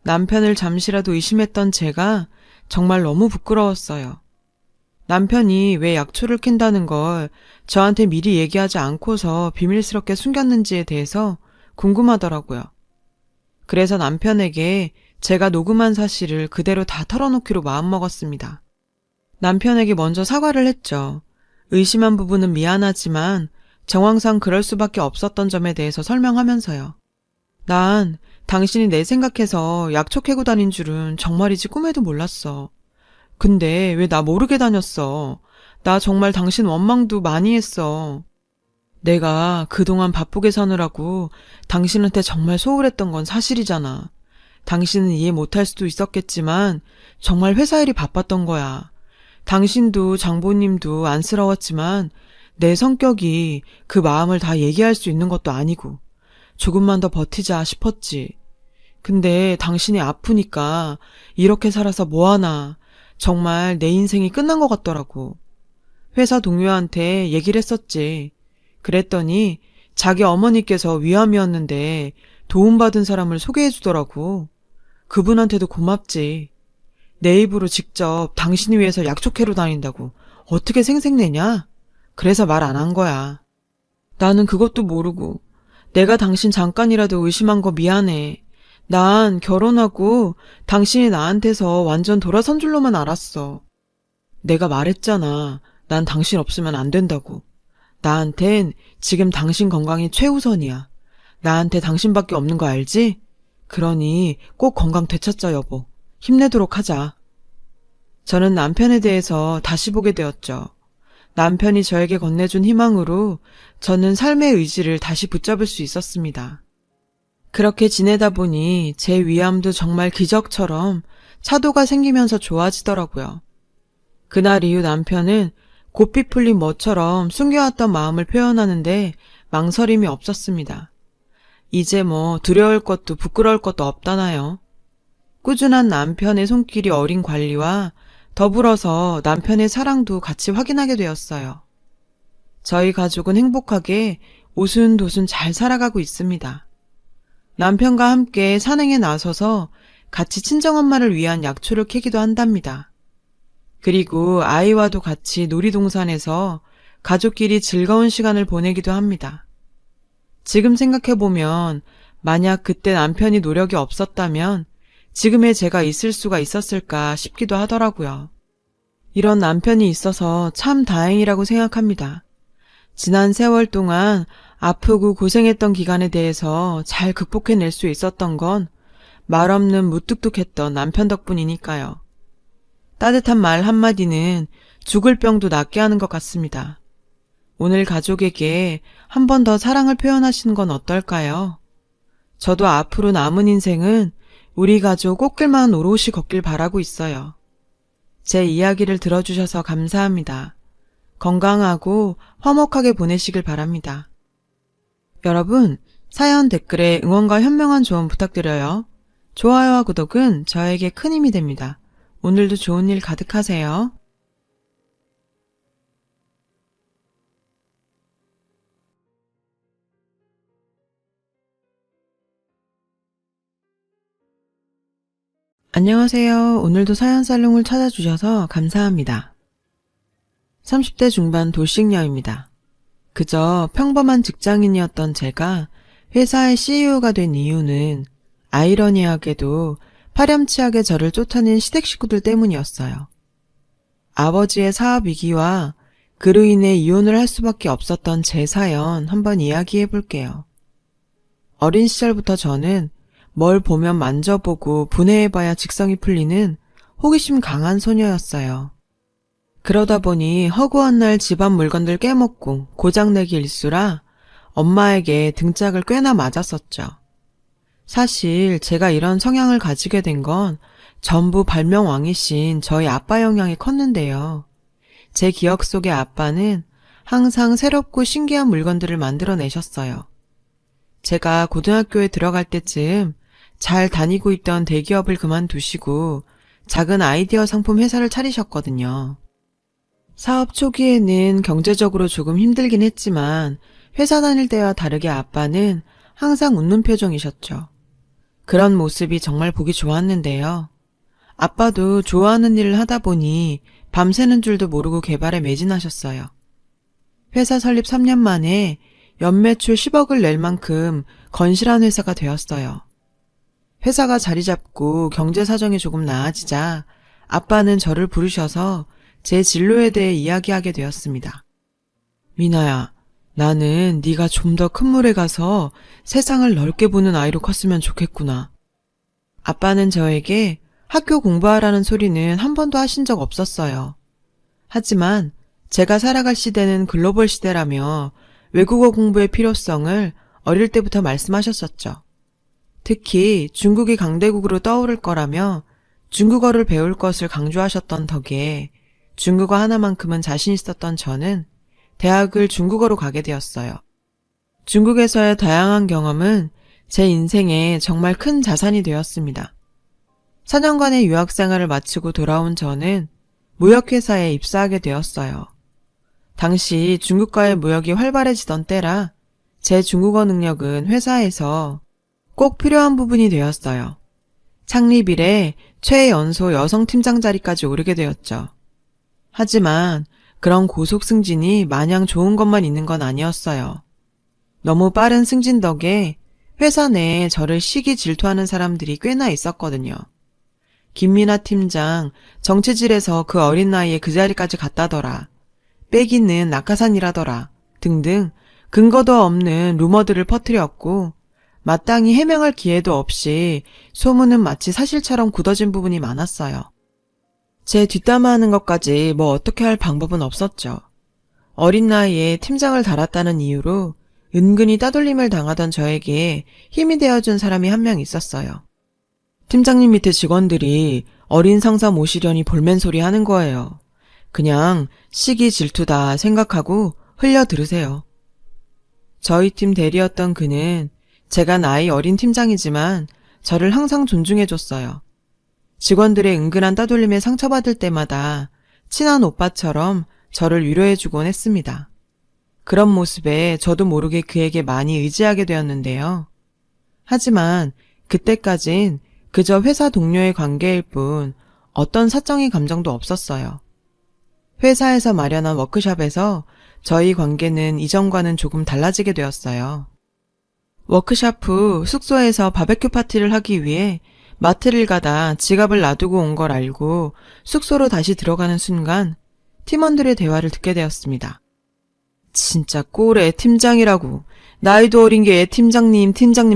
남편을 잠시라도 의심했던 제가 정말 너무 부끄러웠어요. 남편이 왜 약초를 캔다는 걸 저한테 미리 얘기하지 않고서 비밀스럽게 숨겼는지에 대해서 궁금하더라고요. 그래서 남편에게 제가 녹음한 사실을 그대로 다 털어놓기로 마음먹었습니다. 남편에게 먼저 사과를 했죠. 의심한 부분은 미안하지만 정황상 그럴 수밖에 없었던 점에 대해서 설명하면서요. 난 당신이 내 생각해서 약초 캐고 다닌 줄은 정말이지 꿈에도 몰랐어. 근데 왜 나 모르게 다녔어? 나 정말 당신 원망도 많이 했어. 내가 그동안 바쁘게 사느라고 당신한테 정말 소홀했던 건 사실이잖아. 당신은 이해 못할 수도 있었겠지만 정말 회사 일이 바빴던 거야. 당신도 장보님도 안쓰러웠지만 내 성격이 그 마음을 다 얘기할 수 있는 것도 아니고 조금만 더 버티자 싶었지. 근데 당신이 아프니까 이렇게 살아서 뭐하나 정말 내 인생이 끝난 것 같더라고. 회사 동료한테 얘기를 했었지. 그랬더니 자기 어머니께서 위암이었는데 도움받은 사람을 소개해주더라고. 그분한테도 고맙지. 내 입으로 직접 당신이 위해서 약초캐로 다닌다고 어떻게 생색내냐? 그래서 말 안 한 거야. 나는 그것도 모르고 내가 당신 잠깐이라도 의심한 거 미안해. 난 결혼하고 당신이 나한테서 완전 돌아선 줄로만 알았어. 내가 말했잖아. 난 당신 없으면 안 된다고. 나한텐 지금 당신 건강이 최우선이야. 나한테 당신밖에 없는 거 알지? 그러니 꼭 건강 되찾자 여보. 힘내도록 하자. 저는 남편에 대해서 다시 보게 되었죠. 남편이 저에게 건네준 희망으로 저는 삶의 의지를 다시 붙잡을 수 있었습니다. 그렇게 지내다 보니 제 위암도 정말 기적처럼 차도가 생기면서 좋아지더라고요. 그날 이후 남편은 고삐 풀린 뭐처럼 숨겨왔던 마음을 표현하는데 망설임이 없었습니다. 이제 뭐 두려울 것도 부끄러울 것도 없다나요. 꾸준한 남편의 손길이 어린 관리와 더불어서 남편의 사랑도 같이 확인하게 되었어요. 저희 가족은 행복하게 오순도순 잘 살아가고 있습니다. 남편과 함께 산행에 나서서 같이 친정엄마를 위한 약초를 캐기도 한답니다. 그리고 아이와도 같이 놀이동산에서 가족끼리 즐거운 시간을 보내기도 합니다. 지금 생각해보면 만약 그때 남편이 노력이 없었다면 지금의 제가 있을 수가 있었을까 싶기도 하더라고요. 이런 남편이 있어서 참 다행이라고 생각합니다. 지난 세월 동안 아프고 고생했던 기간에 대해서 잘 극복해낼 수 있었던 건 말없는 무뚝뚝했던 남편 덕분이니까요. 따뜻한 말 한마디는 죽을 병도 낫게 하는 것 같습니다. 오늘 가족에게 한 번 더 사랑을 표현하시는 건 어떨까요? 저도 앞으로 남은 인생은 우리 가족 꽃길만 오롯이 걷길 바라고 있어요. 제 이야기를 들어주셔서 감사합니다. 건강하고 화목하게 보내시길 바랍니다. 여러분, 사연 댓글에 응원과 현명한 조언 부탁드려요. 좋아요와 구독은 저에게 큰 힘이 됩니다. 오늘도 좋은 일 가득하세요. 안녕하세요. 오늘도 사연 살롱을 찾아주셔서 감사합니다. 30대 중반 돌싱녀입니다. 그저 평범한 직장인이었던 제가 회사의 CEO가 된 이유는 아이러니하게도 파렴치하게 저를 쫓아낸 시댁 식구들 때문이었어요. 아버지의 사업 위기와 그로 인해 이혼을 할 수밖에 없었던 제 사연 한번 이야기해 볼게요. 어린 시절부터 저는 뭘 보면 만져보고 분해해봐야 직성이 풀리는 호기심 강한 소녀였어요. 그러다 보니 허구한 날 집안 물건들 깨먹고 고장내기 일수라 엄마에게 등짝을 꽤나 맞았었죠. 사실 제가 이런 성향을 가지게 된 건 전부 발명왕이신 저희 아빠 영향이 컸는데요. 제 기억 속의 아빠는 항상 새롭고 신기한 물건들을 만들어내셨어요. 제가 고등학교에 들어갈 때쯤 잘 다니고 있던 대기업을 그만두시고 작은 아이디어 상품 회사를 차리셨거든요. 사업 초기에는 경제적으로 조금 힘들긴 했지만 회사 다닐 때와 다르게 아빠는 항상 웃는 표정이셨죠. 그런 모습이 정말 보기 좋았는데요. 아빠도 좋아하는 일을 하다 보니 밤새는 줄도 모르고 개발에 매진하셨어요. 회사 설립 3년 만에 연매출 10억을 낼 만큼 건실한 회사가 되었어요. 회사가 자리 잡고 경제 사정이 조금 나아지자 아빠는 저를 부르셔서 제 진로에 대해 이야기하게 되었습니다. 미나야, 나는 네가 좀 더 큰 물에 가서 세상을 넓게 보는 아이로 컸으면 좋겠구나. 아빠는 저에게 학교 공부하라는 소리는 한 번도 하신 적 없었어요. 하지만 제가 살아갈 시대는 글로벌 시대라며 외국어 공부의 필요성을 어릴 때부터 말씀하셨었죠. 특히 중국이 강대국으로 떠오를 거라며 중국어를 배울 것을 강조하셨던 덕에 중국어 하나만큼은 자신 있었던 저는 대학을 중국어로 가게 되었어요. 중국에서의 다양한 경험은 제 인생에 정말 큰 자산이 되었습니다. 4년간의 유학 생활을 마치고 돌아온 저는 무역회사에 입사하게 되었어요. 당시 중국과의 무역이 활발해지던 때라 제 중국어 능력은 회사에서 꼭 필요한 부분이 되었어요. 창립 이래 최연소 여성 팀장 자리까지 오르게 되었죠. 하지만 그런 고속 승진이 마냥 좋은 것만 있는 건 아니었어요. 너무 빠른 승진 덕에 회사 내에 저를 시기 질투하는 사람들이 꽤나 있었거든요. 김민아 팀장 정치질에서 그 어린 나이에 그 자리까지 갔다더라. 빼기는 낙하산이라더라. 등등 근거도 없는 루머들을 퍼뜨렸고 마땅히 해명할 기회도 없이 소문은 마치 사실처럼 굳어진 부분이 많았어요. 제 뒷담화하는 것까지 뭐 어떻게 할 방법은 없었죠. 어린 나이에 팀장을 달았다는 이유로 은근히 따돌림을 당하던 저에게 힘이 되어준 사람이 한 명 있었어요. 팀장님 밑에 직원들이 어린 상사 모시려니 볼멘소리 하는 거예요. 그냥 시기 질투다 생각하고 흘려 들으세요. 저희 팀 대리였던 그는 제가 나이 어린 팀장이지만 저를 항상 존중해줬어요. 직원들의 은근한 따돌림에 상처받을 때마다 친한 오빠처럼 저를 위로해주곤 했습니다. 그런 모습에 저도 모르게 그에게 많이 의지하게 되었는데요. 하지만 그때까진 그저 회사 동료의 관계일 뿐 어떤 사적인 감정도 없었어요. 회사에서 마련한 워크숍에서 저희 관계는 이전과는 조금 달라지게 되었어요. 워크숍 후 숙소에서 바베큐 파티를 하기 위해 마트를 가다 지갑을 놔두고 온 걸 알고 숙소로 다시 들어가는 순간 팀원들의 대화를 듣게 되었습니다. 진짜 꼴의 팀장이라고. 나이도 어린 게 팀장님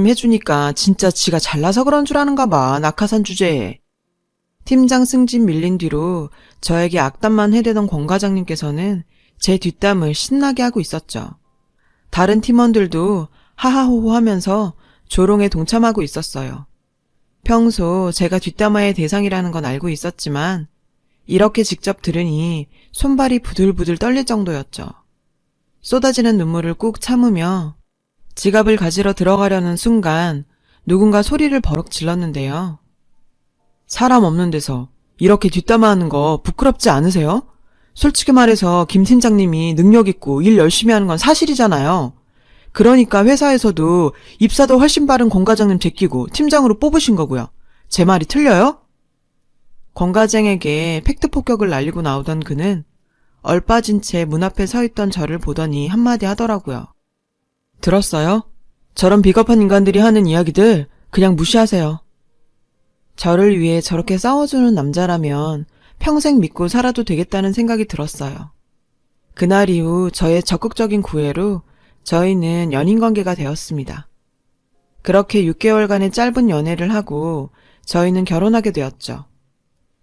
해주니까 진짜 지가 잘나서 그런 줄 아는가 봐. 낙하산 주제에. 팀장 승진 밀린 뒤로 저에게 악담만 해대던 권 과장님께서는 제 뒷담을 신나게 하고 있었죠. 다른 팀원들도 하하호호 하면서 조롱에 동참하고 있었어요. 평소 제가 뒷담화의 대상이라는 건 알고 있었지만 이렇게 직접 들으니 손발이 부들부들 떨릴 정도였죠. 쏟아지는 눈물을 꾹 참으며 지갑을 가지러 들어가려는 순간 누군가 소리를 버럭 질렀는데요. 사람 없는 데서 이렇게 뒷담화하는 거 부끄럽지 않으세요? 솔직히 말해서 김 팀장님이 능력 있고 일 열심히 하는 건 사실이잖아요. 그러니까 회사에서도 입사도 훨씬 빠른 권 과장님 제끼고 팀장으로 뽑으신 거고요. 제 말이 틀려요? 권 과장에게 팩트 폭격을 날리고 나오던 그는 얼빠진 채 문 앞에 서 있던 저를 보더니 한마디 하더라고요. 들었어요? 저런 비겁한 인간들이 하는 이야기들 그냥 무시하세요. 저를 위해 저렇게 싸워주는 남자라면 평생 믿고 살아도 되겠다는 생각이 들었어요. 그날 이후 저의 적극적인 구애로 저희는 연인관계가 되었습니다. 그렇게 6개월간의 짧은 연애를 하고 저희는 결혼하게 되었죠.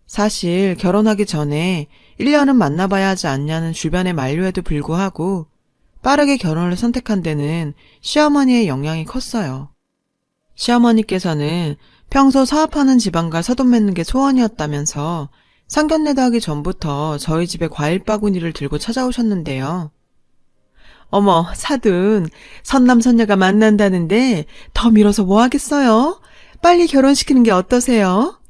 사실 결혼하기 전에 1년은 만나봐야 하지 않냐는 주변의 만류에도 불구하고 빠르게 결혼을 선택한 데는 시어머니의 영향이 컸어요. 시어머니께서는 평소 사업하는 집안과 서돈 맺는 게 소원이었다면서 상견례도 하기 전부터 저희 집에 과일 바구니를 들고 찾아오셨는데요. 어머, 사돈, 선남선녀가 만난다는데 더 미뤄서 뭐 하겠어요? 빨리 결혼시키는 게 어떠세요?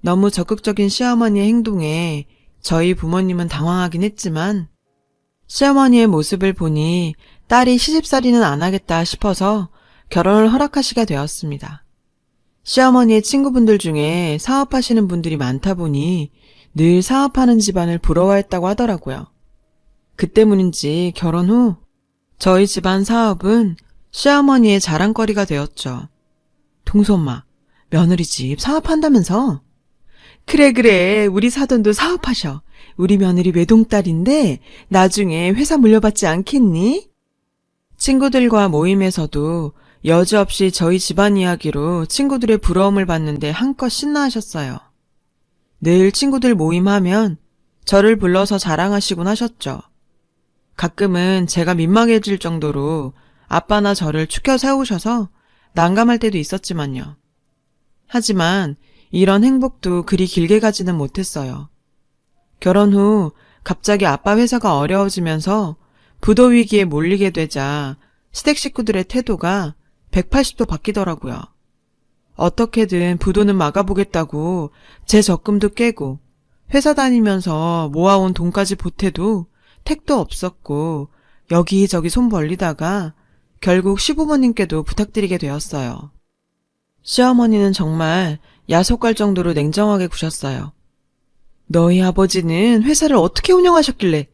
너무 적극적인 시어머니의 행동에 저희 부모님은 당황하긴 했지만 시어머니의 모습을 보니 딸이 시집살이는 안 하겠다 싶어서 결혼을 허락하시게 되었습니다. 시어머니의 친구분들 중에 사업하시는 분들이 많다 보니 늘 사업하는 집안을 부러워했다고 하더라고요. 그 때문인지 결혼 후 저희 집안 사업은 시어머니의 자랑거리가 되었죠. 동소엄마, 며느리 집 사업한다면서? 그래, 우리 사돈도 사업하셔. 우리 며느리 외동딸인데 나중에 회사 물려받지 않겠니? 친구들과 모임에서도 여지없이 저희 집안 이야기로 친구들의 부러움을 받는데 한껏 신나하셨어요. 늘 친구들 모임하면 저를 불러서 자랑하시곤 하셨죠. 가끔은 제가 민망해질 정도로 아빠나 저를 추켜 세우셔서 난감할 때도 있었지만요. 하지만 이런 행복도 그리 길게 가지는 못했어요. 결혼 후 갑자기 아빠 회사가 어려워지면서 부도 위기에 몰리게 되자 시댁 식구들의 태도가 180도 바뀌더라고요. 어떻게든 부도는 막아보겠다고 제 적금도 깨고 회사 다니면서 모아온 돈까지 보태도 택도 없었고 여기저기 손 벌리다가 결국 시부모님께도 부탁드리게 되었어요. 시어머니는 정말 야속할 정도로 냉정하게 구셨어요. 너희 아버지는 회사를 어떻게 운영하셨길래?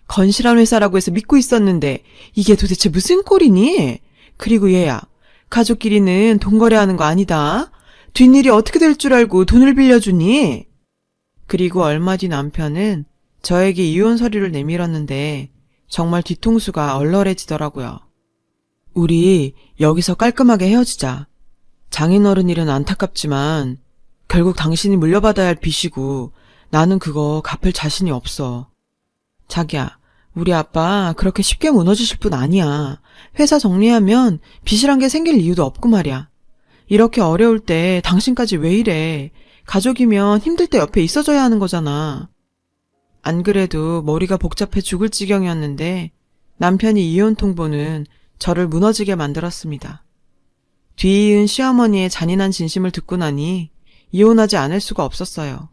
건실한 회사라고 해서 믿고 있었는데 이게 도대체 무슨 꼴이니? 그리고 얘야, 가족끼리는 돈 거래하는 거 아니다. 뒷일이 어떻게 될 줄 알고 돈을 빌려주니? 그리고 얼마 뒤 남편은 저에게 이혼 서류를 내밀었는데 정말 뒤통수가 얼얼해지더라고요. 우리 여기서 깔끔하게 헤어지자. 장인어른 일은 안타깝지만 결국 당신이 물려받아야 할 빚이고 나는 그거 갚을 자신이 없어. 자기야, 우리 아빠 그렇게 쉽게 무너지실 분 아니야. 회사 정리하면 빚이란 게 생길 이유도 없고 말이야. 이렇게 어려울 때 당신까지 왜 이래. 가족이면 힘들 때 옆에 있어줘야 하는 거잖아. 안 그래도 머리가 복잡해 죽을 지경이었는데 남편이 이혼 통보는 저를 무너지게 만들었습니다. 뒤이은 시어머니의 잔인한 진심을 듣고 나니 이혼하지 않을 수가 없었어요.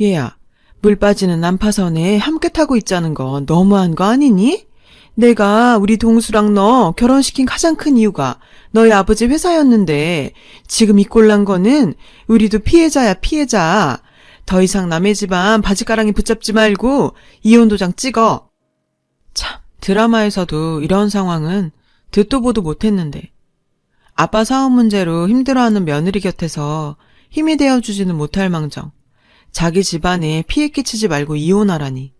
얘야, 물 빠지는 난파선에 함께 타고 있자는 건 너무한 거 아니니? 내가 우리 동수랑 너 결혼시킨 가장 큰 이유가 너희 아버지 회사였는데 지금 이 꼴 난 거는 우리도 피해자야, 피해자. 더 이상 남의 집안 바지가랑이 붙잡지 말고 이혼 도장 찍어. 참, 드라마에서도 이런 상황은 듣도 보도 못했는데 아빠 사업 문제로 힘들어하는 며느리 곁에서 힘이 되어주지는 못할 망정 자기 집안에 피해 끼치지 말고 이혼하라니.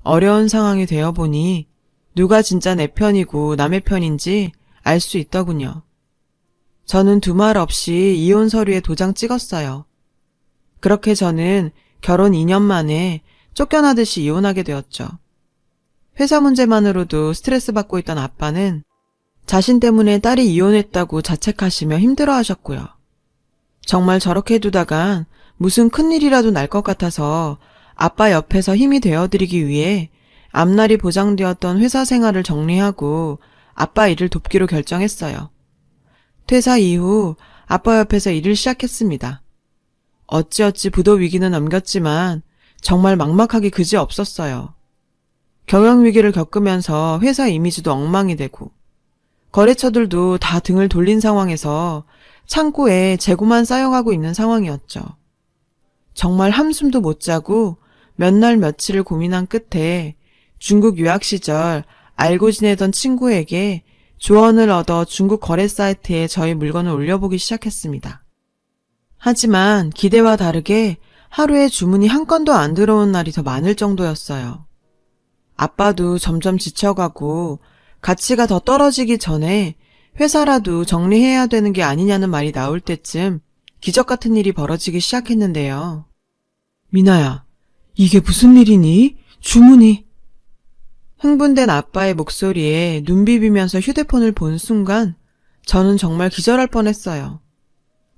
어려운 상황이 되어보니 누가 진짜 내 편이고 남의 편인지 알 수 있더군요. 저는 두말 없이 이혼 서류에 도장 찍었어요. 그렇게 저는 결혼 2년 만에 쫓겨나듯이 이혼하게 되었죠. 회사 문제만으로도 스트레스 받고 있던 아빠는 자신 때문에 딸이 이혼했다고 자책하시며 힘들어하셨고요. 정말 저렇게 두다간 무슨 큰일이라도 날 것 같아서 아빠 옆에서 힘이 되어드리기 위해 앞날이 보장되었던 회사 생활을 정리하고 아빠 일을 돕기로 결정했어요. 퇴사 이후 아빠 옆에서 일을 시작했습니다. 어찌어찌 부도 위기는 넘겼지만 정말 막막하기 그지없었어요. 경영 위기를 겪으면서 회사 이미지도 엉망이 되고 거래처들도 다 등을 돌린 상황에서 창고에 재고만 쌓여가고 있는 상황이었죠. 정말 한숨도 못 자고 몇 날 며칠을 고민한 끝에 중국 유학 시절 알고 지내던 친구에게 조언을 얻어 중국 거래 사이트에 저희 물건을 올려보기 시작했습니다. 하지만 기대와 다르게 하루에 주문이 한 건도 안 들어온 날이 더 많을 정도였어요. 아빠도 점점 지쳐가고 가치가 더 떨어지기 전에 회사라도 정리해야 되는 게 아니냐는 말이 나올 때쯤 기적 같은 일이 벌어지기 시작했는데요. 미나야, 이게 무슨 일이니? 주문이. 흥분된 아빠의 목소리에 눈 비비면서 휴대폰을 본 순간 저는 정말 기절할 뻔했어요.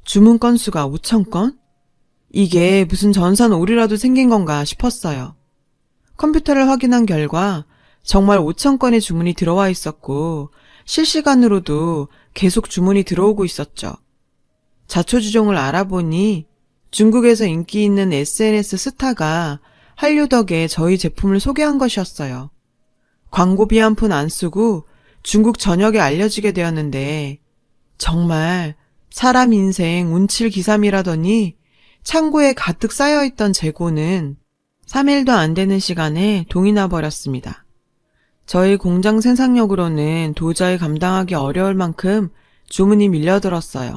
주문 건수가 5,000건? 이게 무슨 전산오류라도 생긴 건가 싶었어요. 컴퓨터를 확인한 결과 정말 5,000건의 주문이 들어와 있었고 실시간으로도 계속 주문이 들어오고 있었죠. 자초지종을 알아보니 중국에서 인기 있는 SNS 스타가 한류 덕에 저희 제품을 소개한 것이었어요. 광고비 한 푼 안 쓰고 중국 전역에 알려지게 되었는데 정말 사람 인생 운칠기삼이라더니 창고에 가득 쌓여있던 재고는 3일도 안 되는 시간에 동이 나버렸습니다. 저희 공장 생산력으로는 도저히 감당하기 어려울 만큼 주문이 밀려들었어요.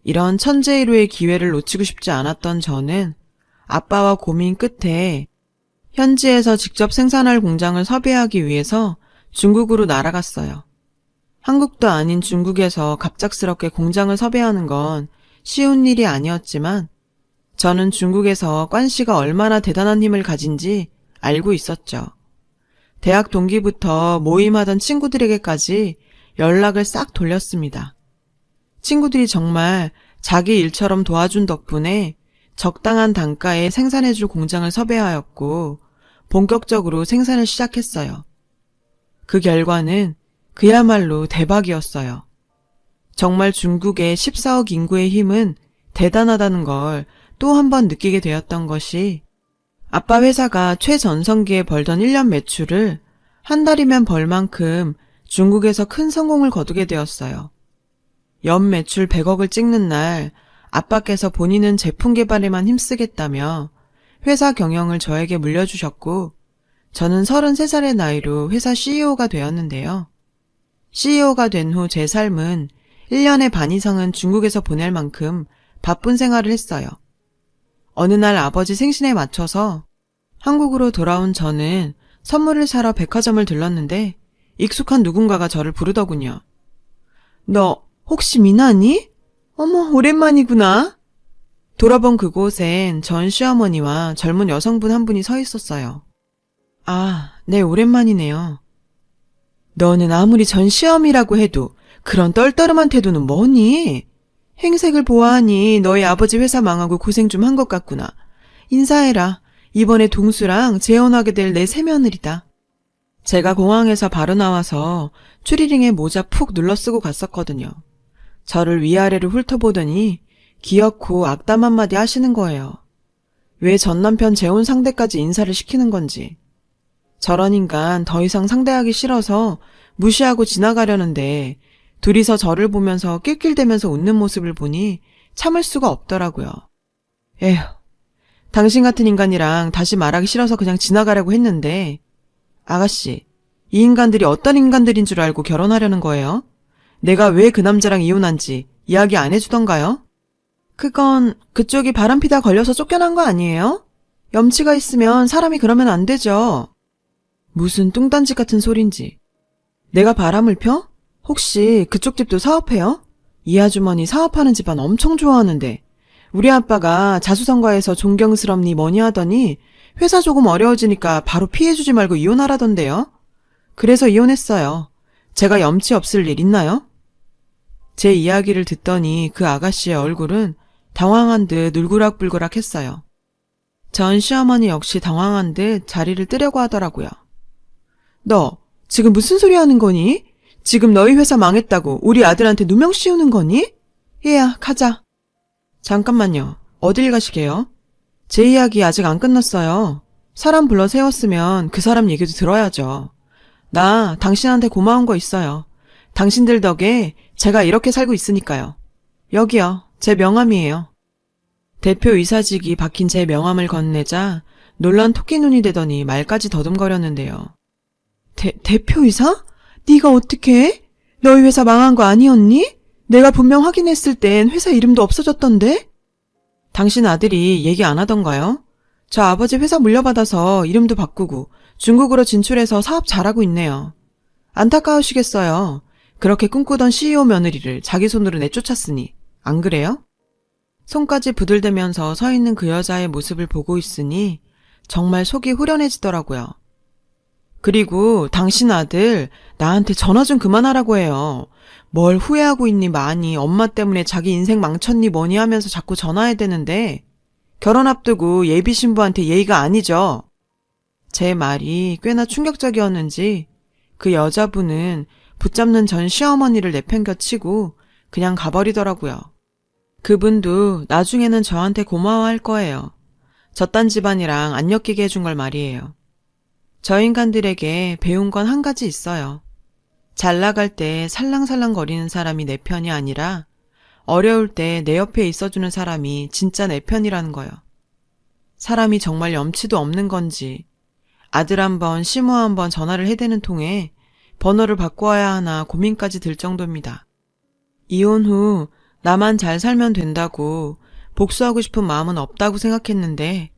이런 천재일우의 기회를 놓치고 싶지 않았던 저는 아빠와 고민 끝에 현지에서 직접 생산할 공장을 섭외하기 위해서 중국으로 날아갔어요. 한국도 아닌 중국에서 갑작스럽게 공장을 섭외하는 건 쉬운 일이 아니었지만 저는 중국에서 관씨가 얼마나 대단한 힘을 가진지 알고 있었죠. 대학 동기부터 모임하던 친구들에게까지 연락을 싹 돌렸습니다. 친구들이 정말 자기 일처럼 도와준 덕분에 적당한 단가에 생산해줄 공장을 섭외하였고 본격적으로 생산을 시작했어요. 그 결과는 그야말로 대박이었어요. 정말 중국의 14억 인구의 힘은 대단하다는 걸 또 한 번 느끼게 되었던 것이 아빠 회사가 최전성기에 벌던 1년 매출을 한 달이면 벌 만큼 중국에서 큰 성공을 거두게 되었어요. 연 매출 100억을 찍는 날 아빠께서 본인은 제품 개발에만 힘쓰겠다며 회사 경영을 저에게 물려주셨고 저는 33살의 나이로 회사 CEO가 되었는데요. CEO가 된 후 제 삶은 1년의 반 이상은 중국에서 보낼 만큼 바쁜 생활을 했어요. 어느 날 아버지 생신에 맞춰서 한국으로 돌아온 저는 선물을 사러 백화점을 들렀는데 익숙한 누군가가 저를 부르더군요. 너 혹시 미나니? 어머, 오랜만이구나. 돌아본 그곳엔 전 시어머니와 젊은 여성분 한 분이 서 있었어요. 아, 네, 오랜만이네요. 너는 아무리 전 시어미라고 해도 그런 떨떠름한 태도는 뭐니? 행색을 보아하니 너희 아버지 회사 망하고 고생 좀 한 것 같구나. 인사해라. 이번에 동수랑 재혼하게 될 내 새며느리다. 제가 공항에서 바로 나와서 추리링에 모자 푹 눌러쓰고 갔었거든요. 저를 위아래로 훑어보더니 기어코 악담 한마디 하시는 거예요. 왜 전남편 재혼 상대까지 인사를 시키는 건지. 저런 인간 더 이상 상대하기 싫어서 무시하고 지나가려는데 둘이서 저를 보면서 낄낄대면서 웃는 모습을 보니 참을 수가 없더라고요. 에휴, 당신 같은 인간이랑 다시 말하기 싫어서 그냥 지나가려고 했는데 아가씨, 이 인간들이 어떤 인간들인 줄 알고 결혼하려는 거예요? 내가 왜 그 남자랑 이혼한지 이야기 안 해주던가요? 그건 그쪽이 바람피다 걸려서 쫓겨난 거 아니에요? 염치가 있으면 사람이 그러면 안 되죠. 무슨 뚱딴지 같은 소린지. 내가 바람을 펴? 혹시 그쪽 집도 사업해요? 이 아주머니 사업하는 집안 엄청 좋아하는데 우리 아빠가 자수성가해서 존경스럽니 뭐니 하더니 회사 조금 어려워지니까 바로 피해주지 말고 이혼하라던데요. 그래서 이혼했어요. 제가 염치 없을 일 있나요? 제 이야기를 듣더니 그 아가씨의 얼굴은 당황한 듯 울그락불그락 했어요. 전 시어머니 역시 당황한 듯 자리를 뜨려고 하더라고요. 너 지금 무슨 소리 하는 거니? 지금 너희 회사 망했다고 우리 아들한테 누명 씌우는 거니? 얘야, 가자. 잠깐만요. 어딜 가시게요? 제 이야기 아직 안 끝났어요. 사람 불러 세웠으면 그 사람 얘기도 들어야죠. 나 당신한테 고마운 거 있어요. 당신들 덕에 제가 이렇게 살고 있으니까요. 여기요. 제 명함이에요. 대표이사직이 박힌 제 명함을 건네자 놀란 토끼눈이 되더니 말까지 더듬거렸는데요. 대표이사? 네가 어떻게 해? 너희 회사 망한 거 아니었니? 내가 분명 확인했을 땐 회사 이름도 없어졌던데? 당신 아들이 얘기 안 하던가요? 저 아버지 회사 물려받아서 이름도 바꾸고 중국으로 진출해서 사업 잘하고 있네요. 안타까우시겠어요. 그렇게 꿈꾸던 CEO 며느리를 자기 손으로 내쫓았으니. 안 그래요? 손까지 부들대면서 서 있는 그 여자의 모습을 보고 있으니 정말 속이 후련해지더라고요. 그리고 당신 아들 나한테 전화 좀 그만하라고 해요. 뭘 후회하고 있니 많이 엄마 때문에 자기 인생 망쳤니 뭐니 하면서 자꾸 전화해야 되는데 결혼 앞두고 예비 신부한테 예의가 아니죠. 제 말이 꽤나 충격적이었는지 그 여자분은 붙잡는 전 시어머니를 내팽겨치고 그냥 가버리더라고요. 그분도 나중에는 저한테 고마워할 거예요. 저딴 집안이랑 안 엮이게 해준 걸 말이에요. 저 인간들에게 배운 건 한 가지 있어요. 잘 나갈 때 살랑살랑 거리는 사람이 내 편이 아니라 어려울 때 내 옆에 있어주는 사람이 진짜 내 편이라는 거요. 사람이 정말 염치도 없는 건지 아들 한번 시모 한번 전화를 해대는 통에 번호를 바꿔야 하나 고민까지 들 정도입니다. 이혼 후 나만 잘 살면 된다고 복수하고 싶은 마음은 없다고 생각했는데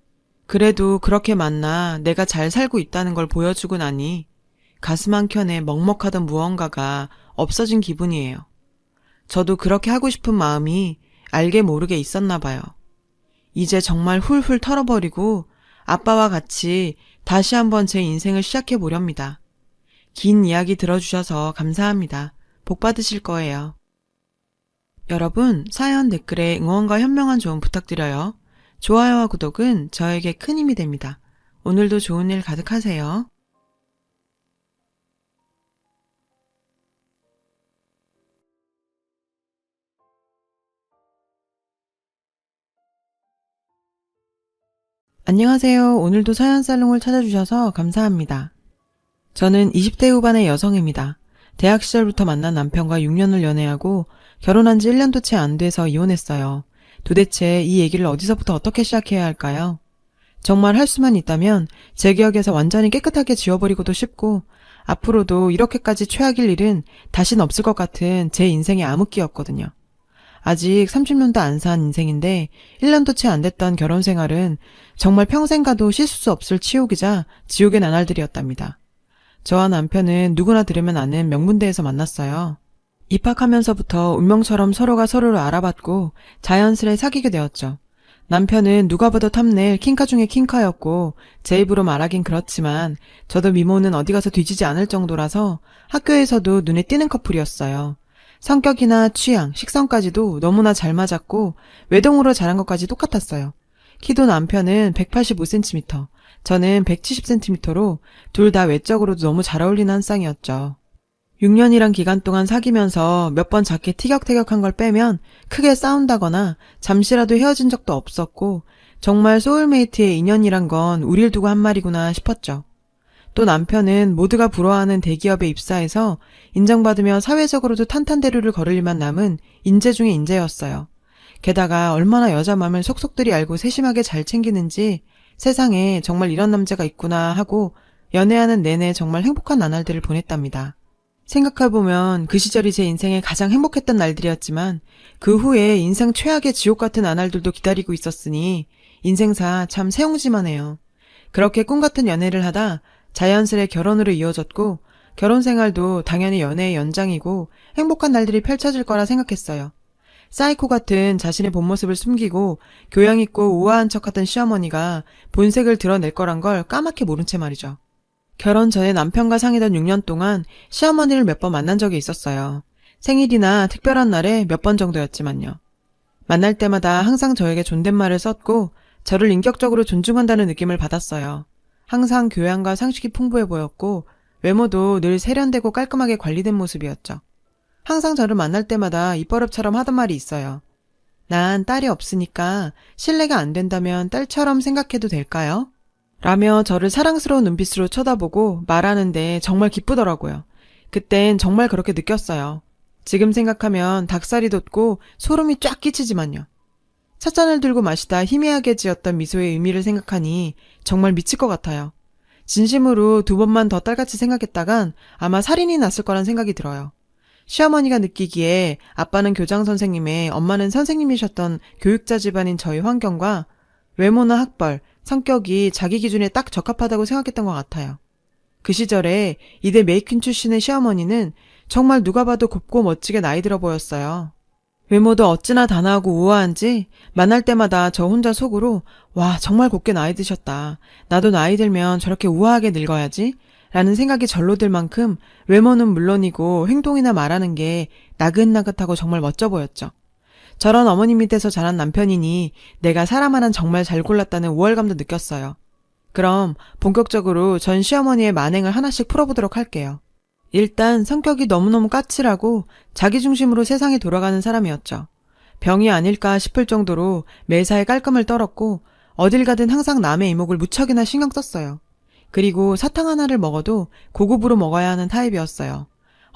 그래도 그렇게 만나 내가 잘 살고 있다는 걸 보여주고 나니 가슴 한켠에 먹먹하던 무언가가 없어진 기분이에요. 저도 그렇게 하고 싶은 마음이 알게 모르게 있었나 봐요. 이제 정말 훌훌 털어버리고 아빠와 같이 다시 한번 제 인생을 시작해 보렵니다. 긴 이야기 들어주셔서 감사합니다. 복 받으실 거예요. 여러분, 사연 댓글에 응원과 현명한 조언 부탁드려요. 좋아요와 구독은 저에게 큰 힘이 됩니다. 오늘도 좋은 일 가득하세요. 안녕하세요. 오늘도 서연살롱을 찾아주셔서 감사합니다. 저는 20대 후반의 여성입니다. 대학 시절부터 만난 남편과 6년을 연애하고 결혼한 지 1년도 채 안 돼서 이혼했어요. 도대체 이 얘기를 어디서부터 어떻게 시작해야 할까요? 정말 할 수만 있다면 제 기억에서 완전히 깨끗하게 지워버리고도 싶고 앞으로도 이렇게까지 최악일 일은 다신 없을 것 같은 제 인생의 암흑기였거든요. 아직 30년도 안 산 인생인데 1년도 채 안 됐던 결혼 생활은 정말 평생 가도 씻을 수 없을 치욕이자 지옥의 나날들이었답니다. 저와 남편은 누구나 들으면 아는 명문대에서 만났어요. 입학하면서부터 운명처럼 서로가 서로를 알아봤고 자연스레 사귀게 되었죠. 남편은 누가 봐도 탐낼 킹카 중의 킹카였고 제 입으로 말하긴 그렇지만 저도 미모는 어디 가서 뒤지지 않을 정도라서 학교에서도 눈에 띄는 커플이었어요. 성격이나 취향, 식성까지도 너무나 잘 맞았고 외동으로 자란 것까지 똑같았어요. 키도 남편은 185cm, 저는 170cm로 둘 다 외적으로도 너무 잘 어울리는 한 쌍이었죠. 6년이란 기간 동안 사귀면서 몇 번 작게 티격태격한 걸 빼면 크게 싸운다거나 잠시라도 헤어진 적도 없었고 정말 소울메이트의 인연이란 건 우릴 두고 한 말이구나 싶었죠. 또 남편은 모두가 부러워하는 대기업에 입사해서 인정받으며 사회적으로도 탄탄대로를 걸을 일만 남은 인재 중의 인재였어요. 게다가 얼마나 여자 맘을 속속들이 알고 세심하게 잘 챙기는지 세상에 정말 이런 남자가 있구나 하고 연애하는 내내 정말 행복한 나날들을 보냈답니다. 생각해보면 그 시절이 제 인생의 가장 행복했던 날들이었지만 그 후에 인생 최악의 지옥 같은 나날들도 기다리고 있었으니 인생사 참 새옹지만해요. 그렇게 꿈같은 연애를 하다 자연스레 결혼으로 이어졌고 결혼 생활도 당연히 연애의 연장이고 행복한 날들이 펼쳐질 거라 생각했어요. 사이코 같은 자신의 본 모습을 숨기고 교양 있고 우아한 척하던 시어머니가 본색을 드러낼 거란 걸 까맣게 모른 채 말이죠. 결혼 전에 남편과 사귀던 6년 동안 시어머니를 몇 번 만난 적이 있었어요. 생일이나 특별한 날에 몇 번 정도였지만요. 만날 때마다 항상 저에게 존댓말을 썼고 저를 인격적으로 존중한다는 느낌을 받았어요. 항상 교양과 상식이 풍부해 보였고 외모도 늘 세련되고 깔끔하게 관리된 모습이었죠. 항상 저를 만날 때마다 입버릇처럼 하던 말이 있어요. 난 딸이 없으니까 실례가 안 된다면 딸처럼 생각해도 될까요? 라며 저를 사랑스러운 눈빛으로 쳐다보고 말하는데 정말 기쁘더라고요. 그땐 정말 그렇게 느꼈어요. 지금 생각하면 닭살이 돋고 소름이 쫙 끼치지만요. 찻잔을 들고 마시다 희미하게 지었던 미소의 의미를 생각하니 정말 미칠 것 같아요. 진심으로 2번만 더 딸같이 생각했다간 아마 살인이 났을 거란 생각이 들어요. 시어머니가 느끼기에 아빠는 교장 선생님에 엄마는 선생님이셨던 교육자 집안인 저희 환경과 외모나 학벌, 성격이 자기 기준에 딱 적합하다고 생각했던 것 같아요. 그 시절에 이대 메이퀸 출신의 시어머니는 정말 누가 봐도 곱고 멋지게 나이 들어 보였어요. 외모도 어찌나 단아하고 우아한지 만날 때마다 저 혼자 속으로 와 정말 곱게 나이 드셨다. 나도 나이 들면 저렇게 우아하게 늙어야지 라는 생각이 절로 들 만큼 외모는 물론이고 행동이나 말하는 게 나긋나긋하고 정말 멋져 보였죠. 저런 어머니 밑에서 자란 남편이니 내가 사람 하나는 정말 잘 골랐다는 우월감도 느꼈어요. 그럼 본격적으로 전 시어머니의 만행을 하나씩 풀어보도록 할게요. 일단 성격이 너무너무 까칠하고 자기중심으로 세상이 돌아가는 사람이었죠. 병이 아닐까 싶을 정도로 매사에 깔끔을 떨었고 어딜 가든 항상 남의 이목을 무척이나 신경 썼어요. 그리고 사탕 하나를 먹어도 고급으로 먹어야 하는 타입이었어요.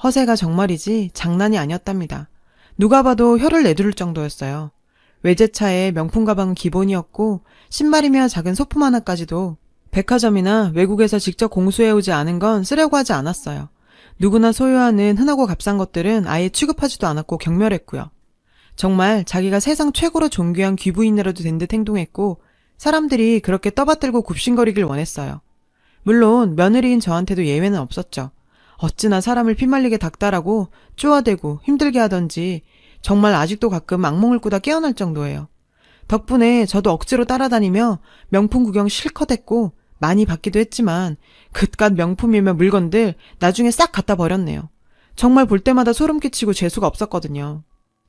허세가 정말이지 장난이 아니었답니다. 누가 봐도 혀를 내두를 정도였어요. 외제차에 명품 가방은 기본이었고 신발이며 작은 소품 하나까지도 백화점이나 외국에서 직접 공수해오지 않은 건 쓰려고 하지 않았어요. 누구나 소유하는 흔하고 값싼 것들은 아예 취급하지도 않았고 경멸했고요. 정말 자기가 세상 최고로 존귀한 귀부인이라도 된 듯 행동했고 사람들이 그렇게 떠받들고 굽신거리길 원했어요. 물론 며느리인 저한테도 예외는 없었죠. 어찌나 사람을 피말리게 닥달하고 쪼아대고 힘들게 하던지 정말 아직도 가끔 악몽을 꾸다 깨어날 정도예요. 덕분에 저도 억지로 따라다니며 명품 구경 실컷 했고 많이 받기도 했지만 그깟 명품이며 물건들 나중에 싹 갖다 버렸네요. 정말 볼 때마다 소름 끼치고 재수가 없었거든요.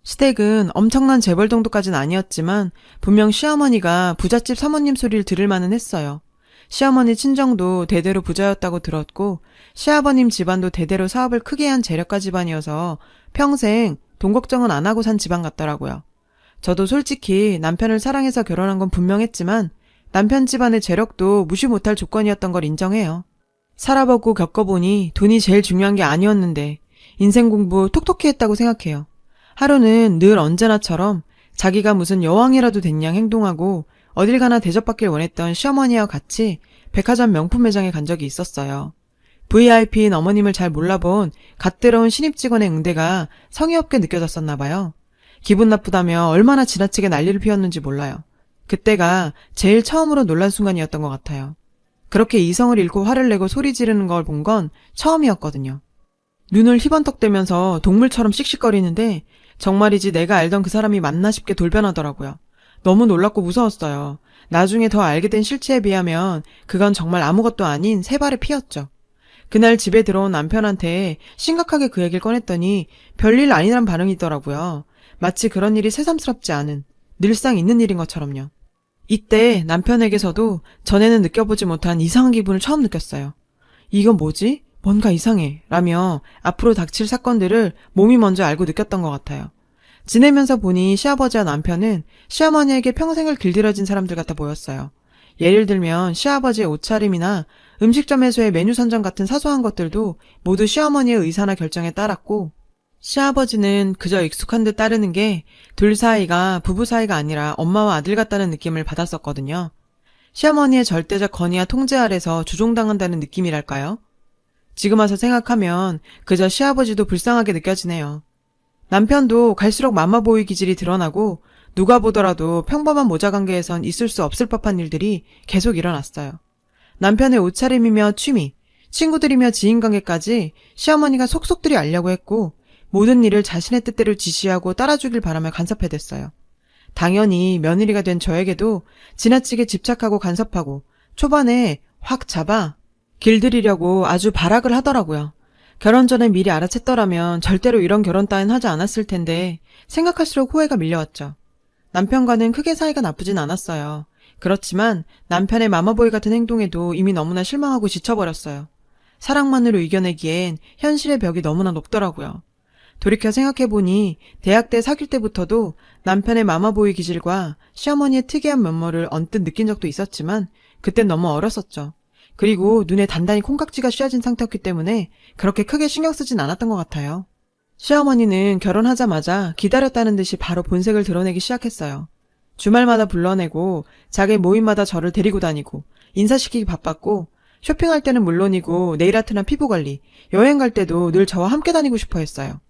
시댁은 엄청난 재벌 정도까지는 아니었지만 분명 시어머니가 부잣집 사모님 소리를 들을 만은 했어요. 시어머니 친정도 대대로 부자였다고 들었고 시아버님 집안도 대대로 사업을 크게 한 재력가 집안이어서 평생 돈 걱정은 안 하고 산 집안 같더라고요. 저도 솔직히 남편을 사랑해서 결혼한 건 분명했지만 남편 집안의 재력도 무시 못할 조건이었던 걸 인정해요. 살아보고 겪어보니 돈이 제일 중요한 게 아니었는데 인생 공부 톡톡히 했다고 생각해요. 하루는 늘 언제나처럼 자기가 무슨 여왕이라도 된 양 행동하고 어딜 가나 대접받길 원했던 시어머니와 같이 백화점 명품 매장에 간 적이 있었어요. VIP인 어머님을 잘 몰라본 갓 들어온 신입 직원의 응대가 성의 없게 느껴졌었나 봐요. 기분 나쁘다며 얼마나 지나치게 난리를 피웠는지 몰라요. 그때가 제일 처음으로 놀란 순간이었던 것 같아요. 그렇게 이성을 잃고 화를 내고 소리 지르는 걸 본 건 처음이었거든요. 눈을 희번떡대면서 동물처럼 씩씩거리는데 정말이지 내가 알던 그 사람이 맞나 싶게 돌변하더라고요. 너무 놀랍고 무서웠어요. 나중에 더 알게 된 실체에 비하면 그건 정말 아무것도 아닌 세 발의 피였죠. 그날 집에 들어온 남편한테 심각하게 그 얘기를 꺼냈더니 별일 아니란 반응이더라고요. 마치 그런 일이 새삼스럽지 않은, 늘상 있는 일인 것처럼요. 이때 남편에게서도 전에는 느껴보지 못한 이상한 기분을 처음 느꼈어요. 이건 뭐지? 뭔가 이상해. 라며 앞으로 닥칠 사건들을 몸이 먼저 알고 느꼈던 것 같아요. 지내면서 보니 시아버지와 남편은 시어머니에게 평생을 길들여진 사람들 같아 보였어요. 예를 들면 시아버지의 옷차림이나 음식점에서의 메뉴 선정 같은 사소한 것들도 모두 시어머니의 의사나 결정에 따랐고 시아버지는 그저 익숙한 듯 따르는 게 둘 사이가 부부 사이가 아니라 엄마와 아들 같다는 느낌을 받았었거든요. 시어머니의 절대적 건의와 통제 아래서 조종당한다는 느낌이랄까요? 지금 와서 생각하면 그저 시아버지도 불쌍하게 느껴지네요. 남편도 갈수록 맘마보이 기질이 드러나고 누가 보더라도 평범한 모자 관계에선 있을 수 없을 법한 일들이 계속 일어났어요. 남편의 옷차림이며 취미, 친구들이며 지인관계까지 시어머니가 속속들이 알려고 했고 모든 일을 자신의 뜻대로 지시하고 따라주길 바라며 간섭해댔어요. 당연히 며느리가 된 저에게도 지나치게 집착하고 간섭하고 초반에 확 잡아 길들이려고 아주 발악을 하더라고요. 결혼 전에 미리 알아챘더라면 절대로 이런 결혼 따윈 하지 않았을 텐데 생각할수록 후회가 밀려왔죠. 남편과는 크게 사이가 나쁘진 않았어요. 그렇지만 남편의 마마보이 같은 행동에도 이미 너무나 실망하고 지쳐버렸어요. 사랑만으로 이겨내기엔 현실의 벽이 너무나 높더라고요. 돌이켜 생각해보니 대학 때 사귈 때부터도 남편의 마마보이 기질과 시어머니의 특이한 면모를 언뜻 느낀 적도 있었지만 그땐 너무 어렸었죠. 그리고 눈에 단단히 콩깍지가 씌어진 상태였기 때문에 그렇게 크게 신경 쓰진 않았던 것 같아요. 시어머니는 결혼하자마자 기다렸다는 듯이 바로 본색을 드러내기 시작했어요. 주말마다 불러내고 자기 모임마다 저를 데리고 다니고 인사시키기 바빴고 쇼핑할 때는 물론이고 네일아트나 피부관리, 여행 갈 때도 늘 저와 함께 다니고 싶어 했어요.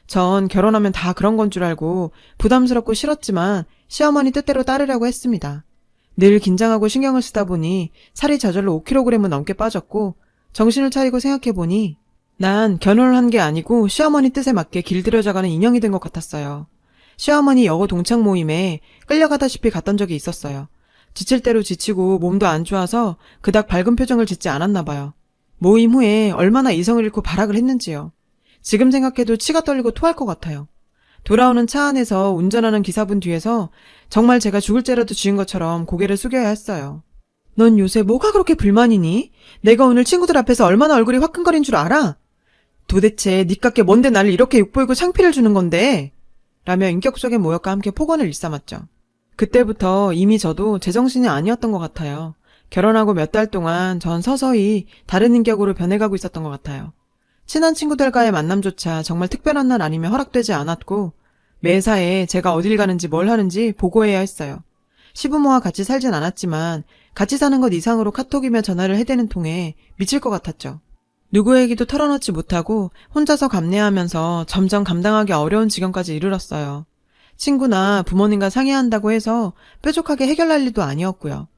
전 결혼하면 다 그런 건 줄 알고 부담스럽고 싫었지만 시어머니 뜻대로 따르려고 했습니다. 늘 긴장하고 신경을 쓰다 보니 살이 저절로 5kg은 넘게 빠졌고 정신을 차리고 생각해보니 난 결혼을 한 게 아니고 시어머니 뜻에 맞게 길들여져가는 인형이 된 것 같았어요. 시어머니 여고 동창 모임에 끌려가다시피 갔던 적이 있었어요. 지칠 대로 지치고 몸도 안 좋아서 그닥 밝은 표정을 짓지 않았나 봐요. 모임 후에 얼마나 이성을 잃고 발악을 했는지요. 지금 생각해도 치가 떨리고 토할 것 같아요. 돌아오는 차 안에서 운전하는 기사분 뒤에서 정말 제가 죽을 죄라도 지은 것처럼 고개를 숙여야 했어요. 넌 요새 뭐가 그렇게 불만이니? 내가 오늘 친구들 앞에서 얼마나 얼굴이 화끈거린 줄 알아? 도대체 니깎게 뭔데 나를 이렇게 욕보이고 창피를 주는 건데? 라며 인격 속의 모욕과 함께 폭언을 일삼았죠. 그때부터 이미 저도 제정신이 아니었던 것 같아요. 결혼하고 몇 달 동안 전 서서히 다른 인격으로 변해가고 있었던 것 같아요. 친한 친구들과의 만남조차 정말 특별한 날 아니면 허락되지 않았고 매사에 제가 어딜 가는지 뭘 하는지 보고해야 했어요. 시부모와 같이 살진 않았지만 같이 사는 것 이상으로 카톡이며 전화를 해대는 통에 미칠 것 같았죠. 누구에게도 털어놓지 못하고 혼자서 감내하면서 점점 감당하기 어려운 지경까지 이르렀어요. 친구나 부모님과 상의한다고 해서 뾰족하게 해결할 일도 아니었고요.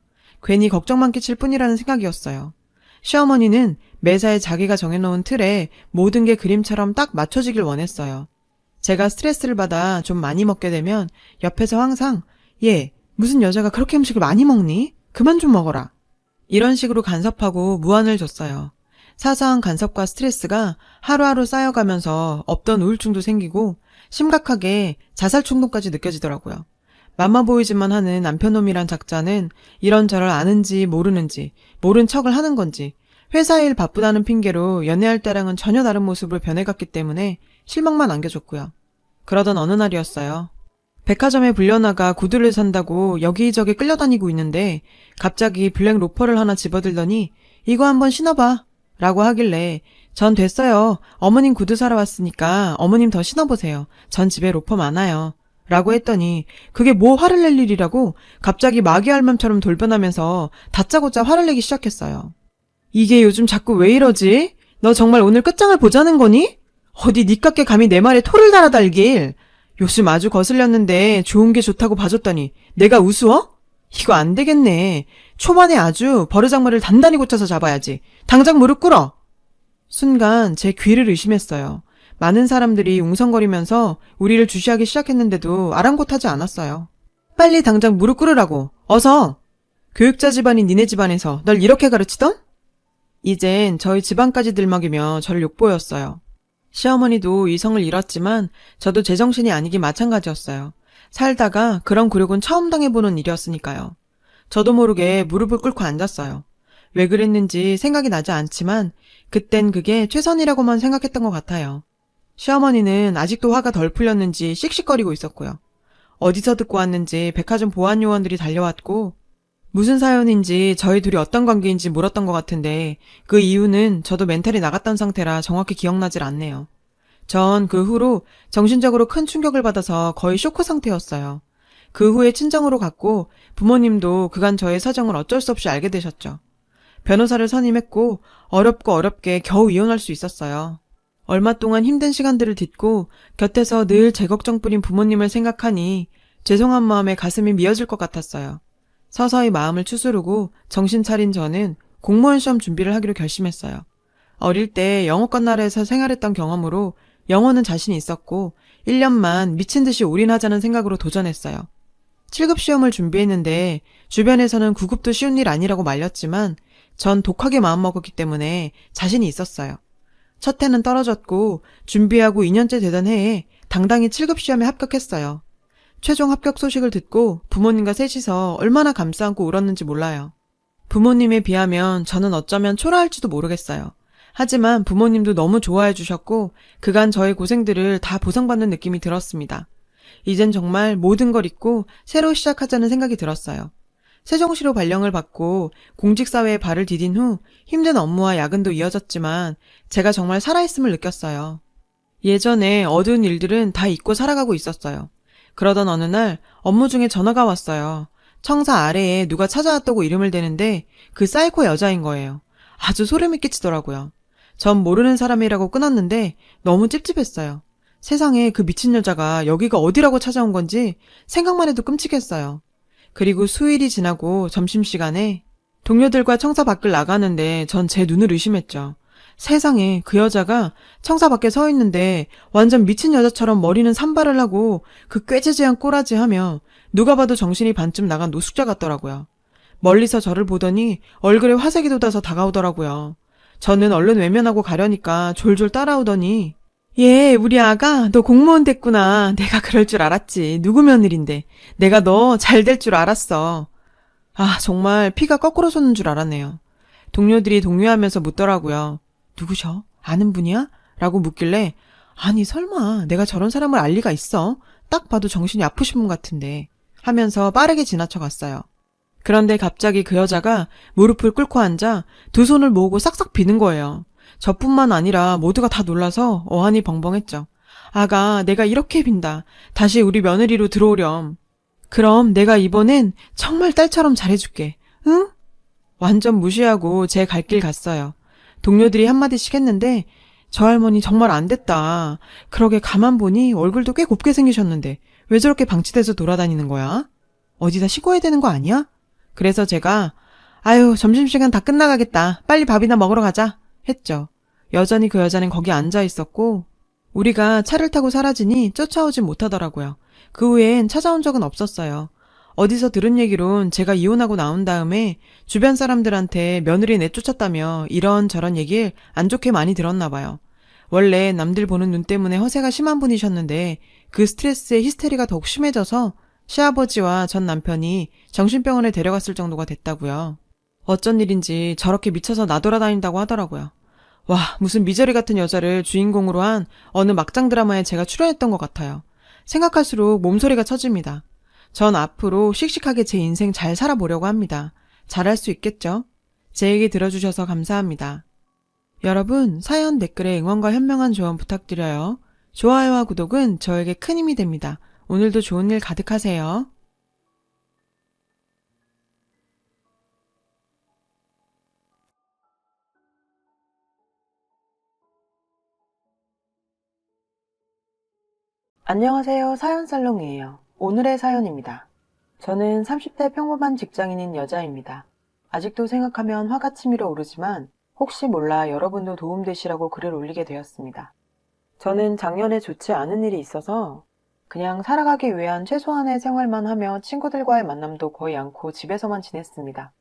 괜히 걱정만 끼칠 뿐이라는 생각이었어요. 시어머니는 매사에 자기가 정해놓은 틀에 모든 게 그림처럼 딱 맞춰지길 원했어요. 제가 스트레스를 받아 좀 많이 먹게 되면 옆에서 항상 얘, 무슨 여자가 그렇게 음식을 많이 먹니? 그만 좀 먹어라. 이런 식으로 간섭하고 무안을 줬어요. 사소한 간섭과 스트레스가 하루하루 쌓여가면서 없던 우울증도 생기고 심각하게 자살 충동까지 느껴지더라고요. 맘마 보이지만 하는 남편놈이란 작자는 이런저런 아는지 모르는지 모른 척을 하는 건지 회사 일 바쁘다는 핑계로 연애할 때랑은 전혀 다른 모습으로 변해갔기 때문에 실망만 안겨줬고요. 그러던 어느 날이었어요. 백화점에 불려나가 구두를 산다고 여기저기 끌려다니고 있는데 갑자기 블랙 로퍼를 하나 집어들더니 이거 한번 신어봐 라고 하길래 전 됐어요. 어머님 구두 사러 왔으니까 어머님 더 신어보세요. 전 집에 로퍼 많아요. 라고 했더니 그게 뭐 화를 낼 일이라고 갑자기 마귀알맘처럼 돌변하면서 다짜고짜 화를 내기 시작했어요. 이게 요즘 자꾸 왜 이러지? 너 정말 오늘 끝장을 보자는 거니? 어디 니깎게 감히 내 말에 토를 달아달길. 요즘 아주 거슬렸는데 좋은 게 좋다고 봐줬더니 내가 우스워? 이거 안 되겠네. 초반에 아주 버르장머리를 단단히 고쳐서 잡아야지. 당장 무릎 꿇어. 순간 제 귀를 의심했어요. 많은 사람들이 웅성거리면서 우리를 주시하기 시작했는데도 아랑곳하지 않았어요. 빨리 당장 무릎 꿇으라고. 어서. 교육자 집안인 니네 집안에서 널 이렇게 가르치던? 이젠 저희 집안까지 들먹이며 저를 욕보였어요. 시어머니도 이성을 잃었지만 저도 제정신이 아니기 마찬가지였어요. 살다가 그런 굴욕은 처음 당해보는 일이었으니까요. 저도 모르게 무릎을 꿇고 앉았어요. 왜 그랬는지 생각이 나지 않지만 그땐 그게 최선이라고만 생각했던 것 같아요. 시어머니는 아직도 화가 덜 풀렸는지 씩씩거리고 있었고요. 어디서 듣고 왔는지 백화점 보안 요원들이 달려왔고 무슨 사연인지 저희 둘이 어떤 관계인지 물었던 것 같은데 그 이유는 저도 멘탈이 나갔던 상태라 정확히 기억나질 않네요. 전 그 후로 정신적으로 큰 충격을 받아서 거의 쇼크 상태였어요. 그 후에 친정으로 갔고 부모님도 그간 저의 사정을 어쩔 수 없이 알게 되셨죠. 변호사를 선임했고 어렵고 어렵게 겨우 이혼할 수 있었어요. 얼마 동안 힘든 시간들을 딛고 곁에서 늘 제 걱정뿐인 부모님을 생각하니 죄송한 마음에 가슴이 미어질 것 같았어요. 서서히 마음을 추스르고 정신 차린 저는 공무원 시험 준비를 하기로 결심했어요. 어릴 때 영어권 나라에서 생활했던 경험으로 영어는 자신이 있었고 1년만 미친 듯이 올인하자는 생각으로 도전했어요. 7급 시험을 준비했는데 주변에서는 9급도 쉬운 일 아니라고 말렸지만 전 독하게 마음먹었기 때문에 자신이 있었어요. 첫 해는 떨어졌고 준비하고 2년째 되던 해에 당당히 7급 시험에 합격했어요. 최종 합격 소식을 듣고 부모님과 셋이서 얼마나 감싸안고 울었는지 몰라요. 부모님에 비하면 저는 어쩌면 초라할지도 모르겠어요. 하지만 부모님도 너무 좋아해 주셨고 그간 저의 고생들을 다 보상받는 느낌이 들었습니다. 이젠 정말 모든 걸 잊고 새로 시작하자는 생각이 들었어요. 세종시로 발령을 받고 공직사회에 발을 디딘 후 힘든 업무와 야근도 이어졌지만 제가 정말 살아있음을 느꼈어요. 예전에 어두운 일들은 다 잊고 살아가고 있었어요. 그러던 어느 날 업무 중에 전화가 왔어요. 청사 아래에 누가 찾아왔다고 이름을 대는데 그 사이코 여자인 거예요. 아주 소름이 끼치더라고요. 전 모르는 사람이라고 끊었는데 너무 찝찝했어요. 세상에 그 미친 여자가 여기가 어디라고 찾아온 건지 생각만 해도 끔찍했어요. 그리고 수일이 지나고 점심시간에 동료들과 청사 밖을 나가는데 전 제 눈을 의심했죠. 세상에 그 여자가 청사 밖에 서 있는데 완전 미친 여자처럼 머리는 산발을 하고 그 꾀지지한 꼬라지 하며 누가 봐도 정신이 반쯤 나간 노숙자 같더라고요. 멀리서 저를 보더니 얼굴에 화색이 돋아서 다가오더라고요. 저는 얼른 외면하고 가려니까 졸졸 따라오더니 예, 우리 아가 너 공무원 됐구나. 내가 그럴 줄 알았지. 누구 며느린데. 내가 너 잘 될 줄 알았어. 아, 정말 피가 거꾸로 솟는 줄 알았네요. 동료들이 동요하면서 묻더라고요. 누구셔? 아는 분이야? 라고 묻길래 아니 설마 내가 저런 사람을 알 리가 있어? 딱 봐도 정신이 아프신 분 같은데 하면서 빠르게 지나쳐 갔어요. 그런데 갑자기 그 여자가 무릎을 꿇고 앉아 두 손을 모으고 싹싹 비는 거예요. 저뿐만 아니라 모두가 다 놀라서 어안이 벙벙했죠. 아가, 내가 이렇게 빈다. 다시 우리 며느리로 들어오렴. 그럼 내가 이번엔 정말 딸처럼 잘해줄게. 응? 완전 무시하고 제 갈 길 갔어요. 동료들이 한마디씩 했는데 저 할머니 정말 안 됐다. 그러게 가만 보니 얼굴도 꽤 곱게 생기셨는데 왜 저렇게 방치돼서 돌아다니는 거야? 어디다 신고해야 되는 거 아니야? 그래서 제가 아유 점심시간 다 끝나가겠다. 빨리 밥이나 먹으러 가자 했죠. 여전히 그 여자는 거기 앉아 있었고 우리가 차를 타고 사라지니 쫓아오진 못하더라고요. 그 후엔 찾아온 적은 없었어요. 어디서 들은 얘기론 제가 이혼하고 나온 다음에 주변 사람들한테 며느리 내쫓았다며 이런저런 얘기를 안 좋게 많이 들었나 봐요. 원래 남들 보는 눈 때문에 허세가 심한 분이셨는데 그 스트레스에 히스테리가 더욱 심해져서 시아버지와 전 남편이 정신병원에 데려갔을 정도가 됐다고요. 어쩐 일인지 저렇게 미쳐서 나돌아다닌다고 하더라고요. 와, 무슨 미저리 같은 여자를 주인공으로 한 어느 막장 드라마에 제가 출연했던 것 같아요. 생각할수록 몸소리가 쳐집니다. 전 앞으로 씩씩하게 제 인생 잘 살아보려고 합니다. 잘할 수 있겠죠? 제 얘기 들어주셔서 감사합니다. 여러분, 사연 댓글에 응원과 현명한 조언 부탁드려요. 좋아요와 구독은 저에게 큰 힘이 됩니다. 오늘도 좋은 일 가득하세요. 안녕하세요. 사연살롱이에요. 오늘의 사연입니다. 저는 30대 평범한 직장인인 여자입니다. 아직도 생각하면 화가 치밀어 오르지만 혹시 몰라 여러분도 도움되시라고 글을 올리게 되었습니다. 저는 작년에 좋지 않은 일이 있어서 그냥 살아가기 위한 최소한의 생활만 하며 친구들과의 만남도 거의 않고 집에서만 지냈습니다.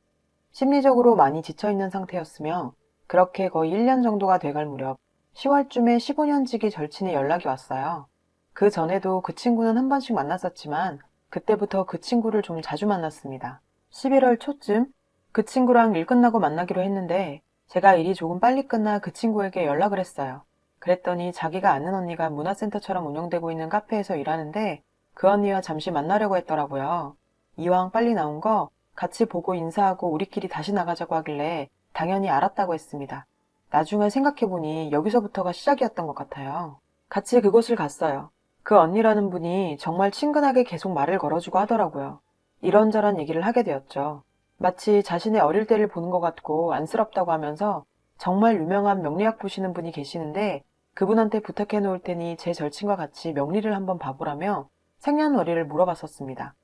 심리적으로 많이 지쳐있는 상태였으며 그렇게 거의 1년 정도가 돼갈 무렵 10월쯤에 15년지기 절친이 연락이 왔어요. 그 전에도 그 친구는 한 번씩 만났었지만 그때부터 그 친구를 좀 자주 만났습니다. 11월 초쯤 그 친구랑 일 끝나고 만나기로 했는데 제가 일이 조금 빨리 끝나 그 친구에게 연락을 했어요. 그랬더니 자기가 아는 언니가 문화센터처럼 운영되고 있는 카페에서 일하는데 그 언니와 잠시 만나려고 했더라고요. 이왕 빨리 나온 거 같이 보고 인사하고 우리끼리 다시 나가자고 하길래 당연히 알았다고 했습니다. 나중에 생각해보니 여기서부터가 시작이었던 것 같아요. 같이 그곳을 갔어요. 그 언니라는 분이 정말 친근하게 계속 말을 걸어주고 하더라고요. 이런저런 얘기를 하게 되었죠. 마치 자신의 어릴 때를 보는 것 같고 안쓰럽다고 하면서 정말 유명한 명리학 보시는 분이 계시는데 그분한테 부탁해 놓을 테니 제 절친과 같이 명리를 한번 봐보라며 생년월일을 물어봤었습니다.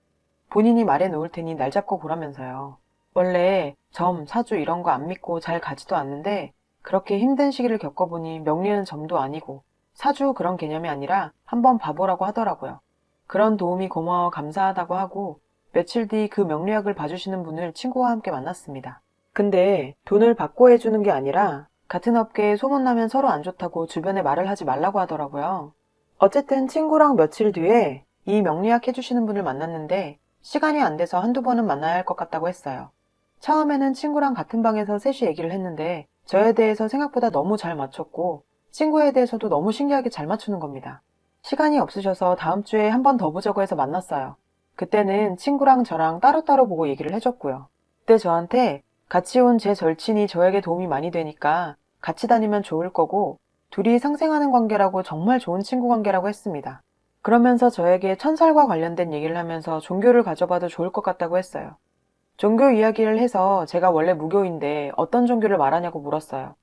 본인이 말해 놓을 테니 날 잡고 보라면서요. 원래 점, 사주 이런 거 안 믿고 잘 가지도 않는데 그렇게 힘든 시기를 겪어보니 명리는 점도 아니고 사주 그런 개념이 아니라 한번 봐보라고 하더라고요. 그런 도움이 고마워 감사하다고 하고 며칠 뒤 그 명리학을 봐주시는 분을 친구와 함께 만났습니다. 근데 돈을 받고 해주는 게 아니라 같은 업계에 소문나면 서로 안 좋다고 주변에 말을 하지 말라고 하더라고요. 어쨌든 친구랑 며칠 뒤에 이 명리학 해주시는 분을 만났는데 시간이 안 돼서 한두 번은 만나야 할 것 같다고 했어요. 처음에는 친구랑 같은 방에서 셋이 얘기를 했는데 저에 대해서 생각보다 너무 잘 맞췄고 친구에 대해서도 너무 신기하게 잘 맞추는 겁니다. 시간이 없으셔서 다음 주에 한 번 더 보자고 해서 만났어요. 그때는 친구랑 저랑 따로따로 보고 얘기를 해줬고요. 그때 저한테 같이 온 제 절친이 저에게 도움이 많이 되니까 같이 다니면 좋을 거고 둘이 상생하는 관계라고 정말 좋은 친구 관계라고 했습니다. 그러면서 저에게 천살과 관련된 얘기를 하면서 종교를 가져봐도 좋을 것 같다고 했어요. 종교 이야기를 해서 제가 원래 무교인데 어떤 종교를 말하냐고 물었어요.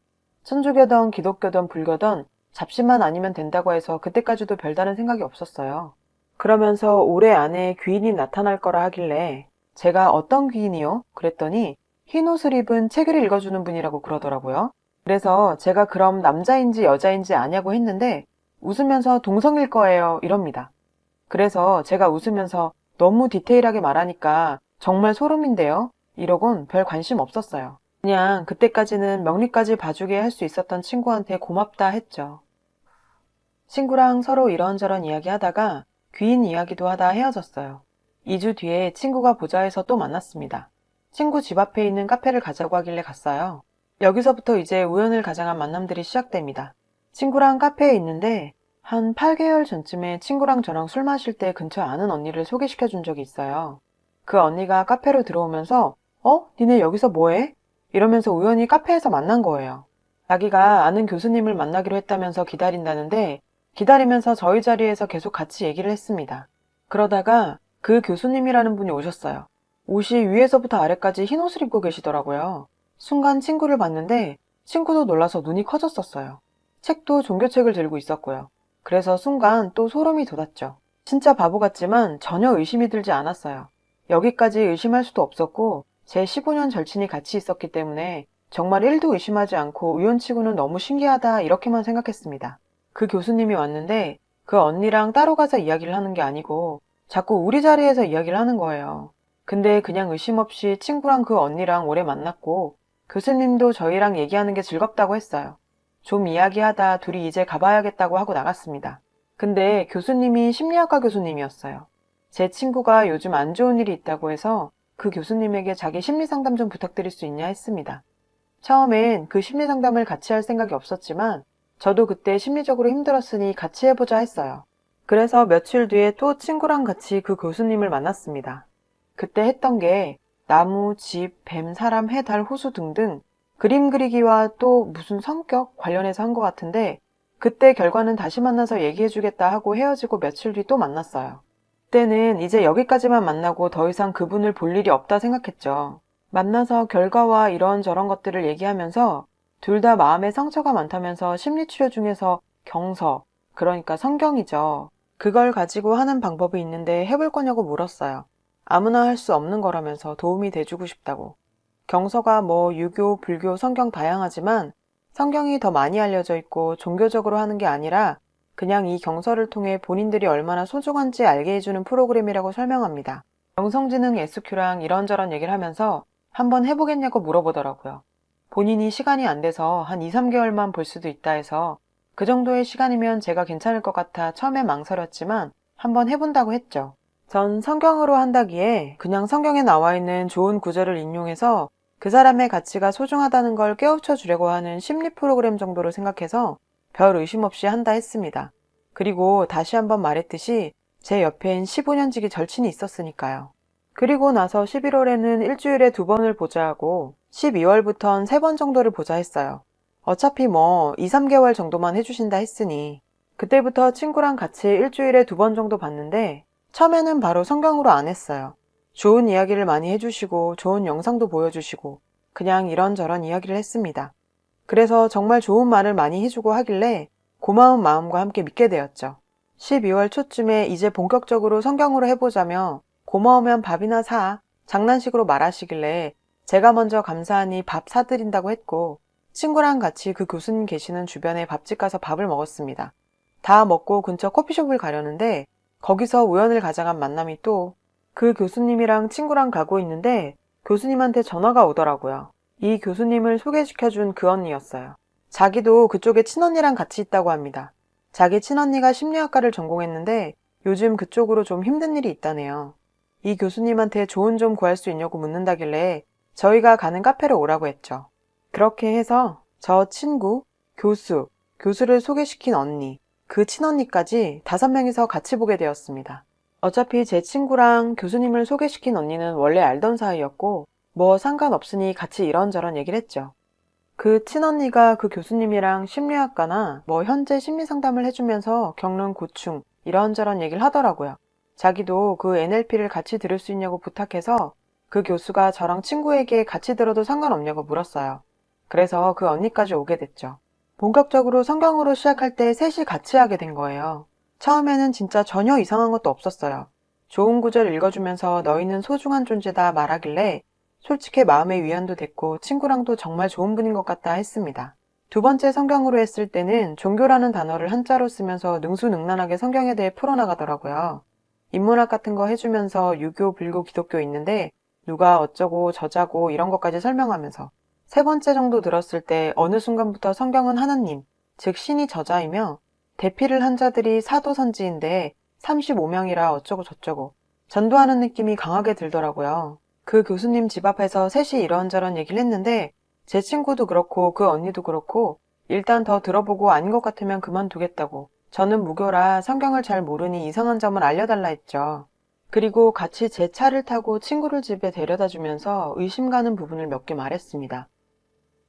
천주교든 기독교든 불교든 잡신만 아니면 된다고 해서 그때까지도 별다른 생각이 없었어요. 그러면서 올해 안에 귀인이 나타날 거라 하길래 제가 어떤 귀인이요? 그랬더니 흰 옷을 입은 책을 읽어주는 분이라고 그러더라고요. 그래서 제가 그럼 남자인지 여자인지 아냐고 했는데 웃으면서 동성일 거예요 이럽니다. 그래서 제가 웃으면서 너무 디테일하게 말하니까 정말 소름인데요? 이러곤 별 관심 없었어요. 그냥 그때까지는 명리까지 봐주게 할 수 있었던 친구한테 고맙다 했죠. 친구랑 서로 이런저런 이야기하다가 귀인 이야기도 하다 헤어졌어요. 2주 뒤에 친구가 보자 해서 또 만났습니다. 친구 집 앞에 있는 카페를 가자고 하길래 갔어요. 여기서부터 이제 우연을 가장한 만남들이 시작됩니다. 친구랑 카페에 있는데 한 8개월 전쯤에 친구랑 저랑 술 마실 때 근처에 아는 언니를 소개시켜 준 적이 있어요. 그 언니가 카페로 들어오면서 니네 여기서 뭐해? 이러면서 우연히 카페에서 만난 거예요. 자기가 아는 교수님을 만나기로 했다면서 기다린다는데 기다리면서 저희 자리에서 계속 같이 얘기를 했습니다. 그러다가 그 교수님이라는 분이 오셨어요. 옷이 위에서부터 아래까지 흰 옷을 입고 계시더라고요. 순간 친구를 봤는데 친구도 놀라서 눈이 커졌었어요. 책도 종교책을 들고 있었고요. 그래서 순간 또 소름이 돋았죠. 진짜 바보 같지만 전혀 의심이 들지 않았어요. 여기까지 의심할 수도 없었고 제 15년 절친이 같이 있었기 때문에 정말 1도 의심하지 않고 우연치고는 너무 신기하다 이렇게만 생각했습니다. 그 교수님이 왔는데 그 언니랑 따로 가서 이야기를 하는 게 아니고 자꾸 우리 자리에서 이야기를 하는 거예요. 근데 그냥 의심 없이 친구랑 그 언니랑 오래 만났고 교수님도 저희랑 얘기하는 게 즐겁다고 했어요. 좀 이야기하다 둘이 이제 가봐야겠다고 하고 나갔습니다. 근데 교수님이 심리학과 교수님이었어요. 제 친구가 요즘 안 좋은 일이 있다고 해서 그 교수님에게 자기 심리 상담 좀 부탁드릴 수 있냐 했습니다. 처음엔 그 심리 상담을 같이 할 생각이 없었지만 저도 그때 심리적으로 힘들었으니 같이 해보자 했어요. 그래서 며칠 뒤에 또 친구랑 같이 그 교수님을 만났습니다. 그때 했던 게 나무, 집, 뱀, 사람, 해, 달, 호수 등등 그림 그리기와 또 무슨 성격 관련해서 한 것 같은데 그때 결과는 다시 만나서 얘기해주겠다 하고 헤어지고 며칠 뒤 또 만났어요. 그때는 이제 여기까지만 만나고 더 이상 그분을 볼 일이 없다 생각했죠. 만나서 결과와 이런저런 것들을 얘기하면서 둘 다 마음에 상처가 많다면서 심리치료 중에서 경서, 그러니까 성경이죠. 그걸 가지고 하는 방법이 있는데 해볼 거냐고 물었어요. 아무나 할 수 없는 거라면서 도움이 돼주고 싶다고. 경서가 뭐 유교, 불교, 성경 다양하지만 성경이 더 많이 알려져 있고 종교적으로 하는 게 아니라 그냥 이 경서를 통해 본인들이 얼마나 소중한지 알게 해주는 프로그램이라고 설명합니다. 영성지능 SQ랑 이런저런 얘기를 하면서 한번 해보겠냐고 물어보더라고요. 본인이 시간이 안 돼서 한 2, 3개월만 볼 수도 있다 해서 그 정도의 시간이면 제가 괜찮을 것 같아 처음에 망설였지만 한번 해본다고 했죠. 전 성경으로 한다기에 그냥 성경에 나와 있는 좋은 구절을 인용해서 그 사람의 가치가 소중하다는 걸 깨우쳐 주려고 하는 심리 프로그램 정도로 생각해서 별 의심 없이 한다 했습니다. 그리고 다시 한번 말했듯이 제 옆엔 15년지기 절친이 있었으니까요. 그리고 나서 11월에는 일주일에 2번을 보자 하고 12월부턴 3번 정도를 보자 했어요. 어차피 뭐 2, 3개월 정도만 해주신다 했으니 그때부터 친구랑 같이 일주일에 2번 정도 봤는데 처음에는 바로 성경으로 안 했어요. 좋은 이야기를 많이 해주시고 좋은 영상도 보여주시고 그냥 이런저런 이야기를 했습니다. 그래서 정말 좋은 말을 많이 해주고 하길래 고마운 마음과 함께 믿게 되었죠. 12월 초쯤에 이제 본격적으로 성경으로 해보자며 고마우면 밥이나 사 장난식으로 말하시길래 제가 먼저 감사하니 밥 사드린다고 했고 친구랑 같이 그 교수님 계시는 주변에 밥집 가서 밥을 먹었습니다. 다 먹고 근처 커피숍을 가려는데 거기서 우연을 가장한 만남이 또 그 교수님이랑 친구랑 가고 있는데 교수님한테 전화가 오더라고요. 이 교수님을 소개시켜준 그 언니였어요. 자기도 그쪽에 친언니랑 같이 있다고 합니다. 자기 친언니가 심리학과를 전공했는데 요즘 그쪽으로 좀 힘든 일이 있다네요. 이 교수님한테 조언 좀 구할 수 있냐고 묻는다길래 저희가 가는 카페로 오라고 했죠. 그렇게 해서 저 친구, 교수, 교수를 소개시킨 언니, 그 친언니까지 5명이서 같이 보게 되었습니다. 어차피 제 친구랑 교수님을 소개시킨 언니는 원래 알던 사이였고 뭐 상관없으니 같이 이런저런 얘기를 했죠. 그 친언니가 그 교수님이랑 심리학과나 뭐 현재 심리상담을 해주면서 겪는 고충 이런저런 얘기를 하더라고요. 자기도 그 NLP를 같이 들을 수 있냐고 부탁해서 그 교수가 저랑 친구에게 같이 들어도 상관없냐고 물었어요. 그래서 그 언니까지 오게 됐죠. 본격적으로 성경으로 시작할 때 셋이 같이 하게 된 거예요. 처음에는 진짜 전혀 이상한 것도 없었어요. 좋은 구절 읽어주면서 너희는 소중한 존재다 말하길래 솔직히 마음의 위안도 됐고 친구랑도 정말 좋은 분인 것 같다 했습니다. 2번째 성경으로 했을 때는 종교라는 단어를 한자로 쓰면서 능수능란하게 성경에 대해 풀어나가더라고요. 인문학 같은 거 해주면서 유교, 불교, 기독교 있는데 누가 어쩌고 저자고 이런 것까지 설명하면서 3번째 정도 들었을 때 어느 순간부터 성경은 하나님, 즉 신이 저자이며 대피를 한 자들이 사도선지인데 35명이라 어쩌고 저쩌고 전도하는 느낌이 강하게 들더라고요. 그 교수님 집 앞에서 셋이 이런저런 얘기를 했는데 제 친구도 그렇고 그 언니도 그렇고 일단 더 들어보고 아닌 것 같으면 그만두겠다고 저는 무교라 성경을 잘 모르니 이상한 점을 알려달라 했죠. 그리고 같이 제 차를 타고 친구를 집에 데려다 주면서 의심 가는 부분을 몇 개 말했습니다.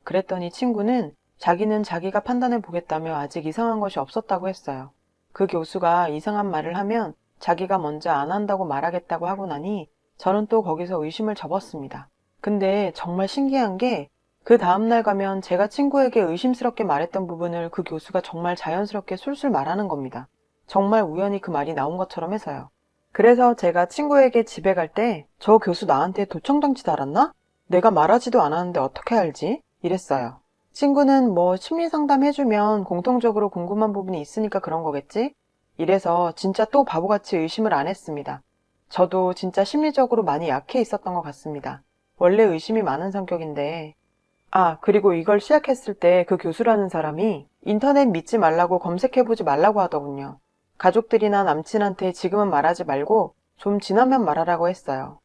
그랬더니 친구는 자기는 자기가 판단해 보겠다며 아직 이상한 것이 없었다고 했어요. 그 교수가 이상한 말을 하면 자기가 먼저 안 한다고 말하겠다고 하고 나니 저는 또 거기서 의심을 접었습니다. 근데 정말 신기한 게 그 다음날 가면 제가 친구에게 의심스럽게 말했던 부분을 그 교수가 정말 자연스럽게 술술 말하는 겁니다. 정말 우연히 그 말이 나온 것처럼 해서요. 그래서 제가 친구에게 집에 갈 때 저 교수 나한테 도청장치 달았나? 내가 말하지도 않았는데 어떻게 알지? 이랬어요. 친구는 뭐 심리상담 해주면 공통적으로 궁금한 부분이 있으니까 그런 거겠지? 이래서 진짜 또 바보같이 의심을 안 했습니다. 저도 진짜 심리적으로 많이 약해 있었던 것 같습니다. 원래 의심이 많은 성격인데. 그리고 이걸 시작했을 때 그 교수라는 사람이 인터넷 믿지 말라고 검색해보지 말라고 하더군요. 가족들이나 남친한테 지금은 말하지 말고 좀 지나면 말하라고 했어요.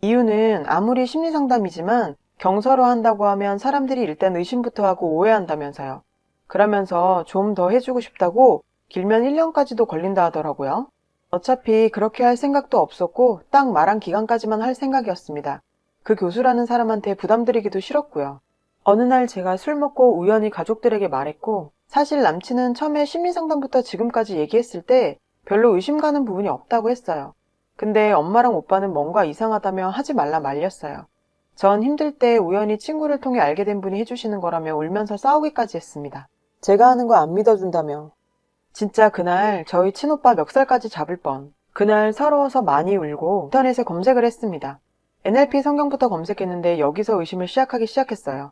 이유는 아무리 심리상담이지만 경서로 한다고 하면 사람들이 일단 의심부터 하고 오해한다면서요. 그러면서 좀 더 해주고 싶다고 길면 1년까지도 걸린다 하더라고요. 어차피 그렇게 할 생각도 없었고 딱 말한 기간까지만 할 생각이었습니다. 그 교수라는 사람한테 부담드리기도 싫었고요. 어느 날 제가 술 먹고 우연히 가족들에게 말했고 사실 남친은 처음에 심리상담부터 지금까지 얘기했을 때 별로 의심 가는 부분이 없다고 했어요. 근데 엄마랑 오빠는 뭔가 이상하다며 하지 말라 말렸어요. 전 힘들 때 우연히 친구를 통해 알게 된 분이 해주시는 거라며 울면서 싸우기까지 했습니다. 제가 하는 거 안 믿어준다며. 진짜 그날 저희 친오빠 멱살까지 잡을 뻔. 그날 서러워서 많이 울고 인터넷에 검색을 했습니다. NLP 성경부터 검색했는데 여기서 의심을 시작하기 시작했어요.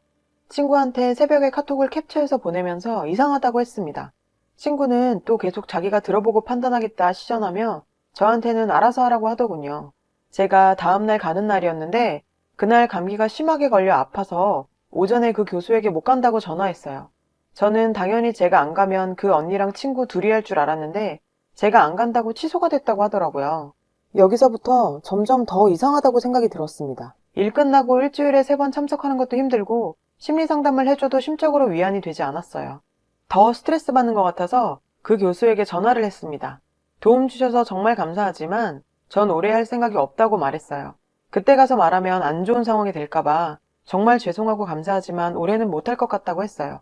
친구한테 새벽에 카톡을 캡처해서 보내면서 이상하다고 했습니다. 친구는 또 계속 자기가 들어보고 판단하겠다 시전하며 저한테는 알아서 하라고 하더군요. 제가 다음날 가는 날이었는데 그날 감기가 심하게 걸려 아파서 오전에 그 교수에게 못 간다고 전화했어요. 저는 당연히 제가 안 가면 그 언니랑 친구 둘이 할 줄 알았는데 제가 안 간다고 취소가 됐다고 하더라고요. 여기서부터 점점 더 이상하다고 생각이 들었습니다. 일 끝나고 일주일에 3번 참석하는 것도 힘들고 심리 상담을 해줘도 심적으로 위안이 되지 않았어요. 더 스트레스 받는 것 같아서 그 교수에게 전화를 했습니다. 도움 주셔서 정말 감사하지만 전 오래 할 생각이 없다고 말했어요. 그때 가서 말하면 안 좋은 상황이 될까봐 정말 죄송하고 감사하지만 올해는 못할 것 같다고 했어요.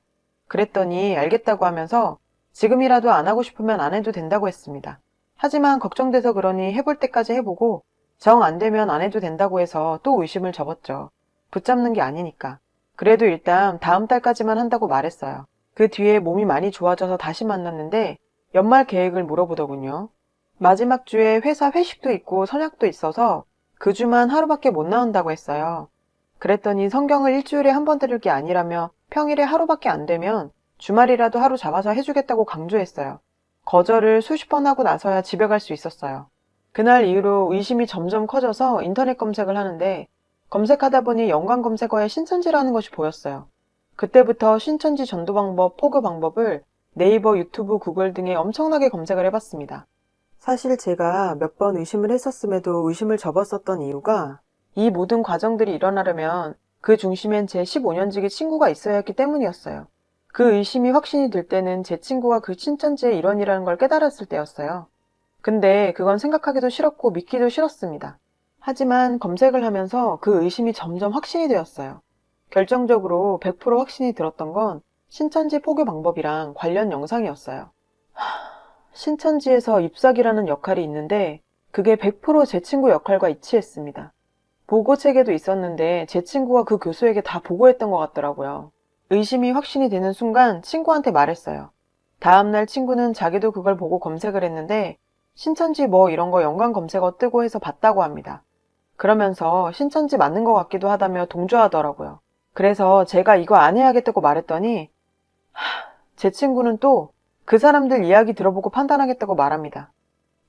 그랬더니 알겠다고 하면서 지금이라도 안 하고 싶으면 안 해도 된다고 했습니다. 하지만 걱정돼서 그러니 해볼 때까지 해보고 정 안 되면 안 해도 된다고 해서 또 의심을 접었죠. 붙잡는 게 아니니까. 그래도 일단 다음 달까지만 한다고 말했어요. 그 뒤에 몸이 많이 좋아져서 다시 만났는데 연말 계획을 물어보더군요. 마지막 주에 회사 회식도 있고 선약도 있어서 그 주만 하루밖에 못 나온다고 했어요. 그랬더니 성경을 일주일에 한 번 들을 게 아니라며 평일에 하루밖에 안 되면 주말이라도 하루 잡아서 해주겠다고 강조했어요. 거절을 수십 번 하고 나서야 집에 갈 수 있었어요. 그날 이후로 의심이 점점 커져서 인터넷 검색을 하는데 검색하다 보니 연관 검색어에 신천지라는 것이 보였어요. 그때부터 신천지 전도 방법, 포교 방법을 네이버, 유튜브, 구글 등에 엄청나게 검색을 해봤습니다. 사실 제가 몇 번 의심을 했었음에도 의심을 접었었던 이유가 이 모든 과정들이 일어나려면 그 중심엔 제 15년지기 친구가 있어야 했기 때문이었어요. 그 의심이 확신이 들 때는 제 친구가 그 신천지의 일원이라는 걸 깨달았을 때였어요. 근데 그건 생각하기도 싫었고 믿기도 싫었습니다. 하지만 검색을 하면서 그 의심이 점점 확신이 되었어요. 결정적으로 100% 확신이 들었던 건 신천지 포교 방법이랑 관련 영상이었어요. 신천지에서 잎사귀라는 역할이 있는데 그게 100% 제 친구 역할과 일치했습니다. 보고책에도 있었는데 제 친구가 그 교수에게 다 보고했던 것 같더라고요. 의심이 확신이 되는 순간 친구한테 말했어요. 다음날 친구는 자기도 그걸 보고 검색을 했는데 신천지 뭐 이런 거 연관 검색어 뜨고 해서 봤다고 합니다. 그러면서 신천지 맞는 것 같기도 하다며 동조하더라고요. 그래서 제가 이거 안 해야겠다고 말했더니 제 친구는 또 그 사람들 이야기 들어보고 판단하겠다고 말합니다.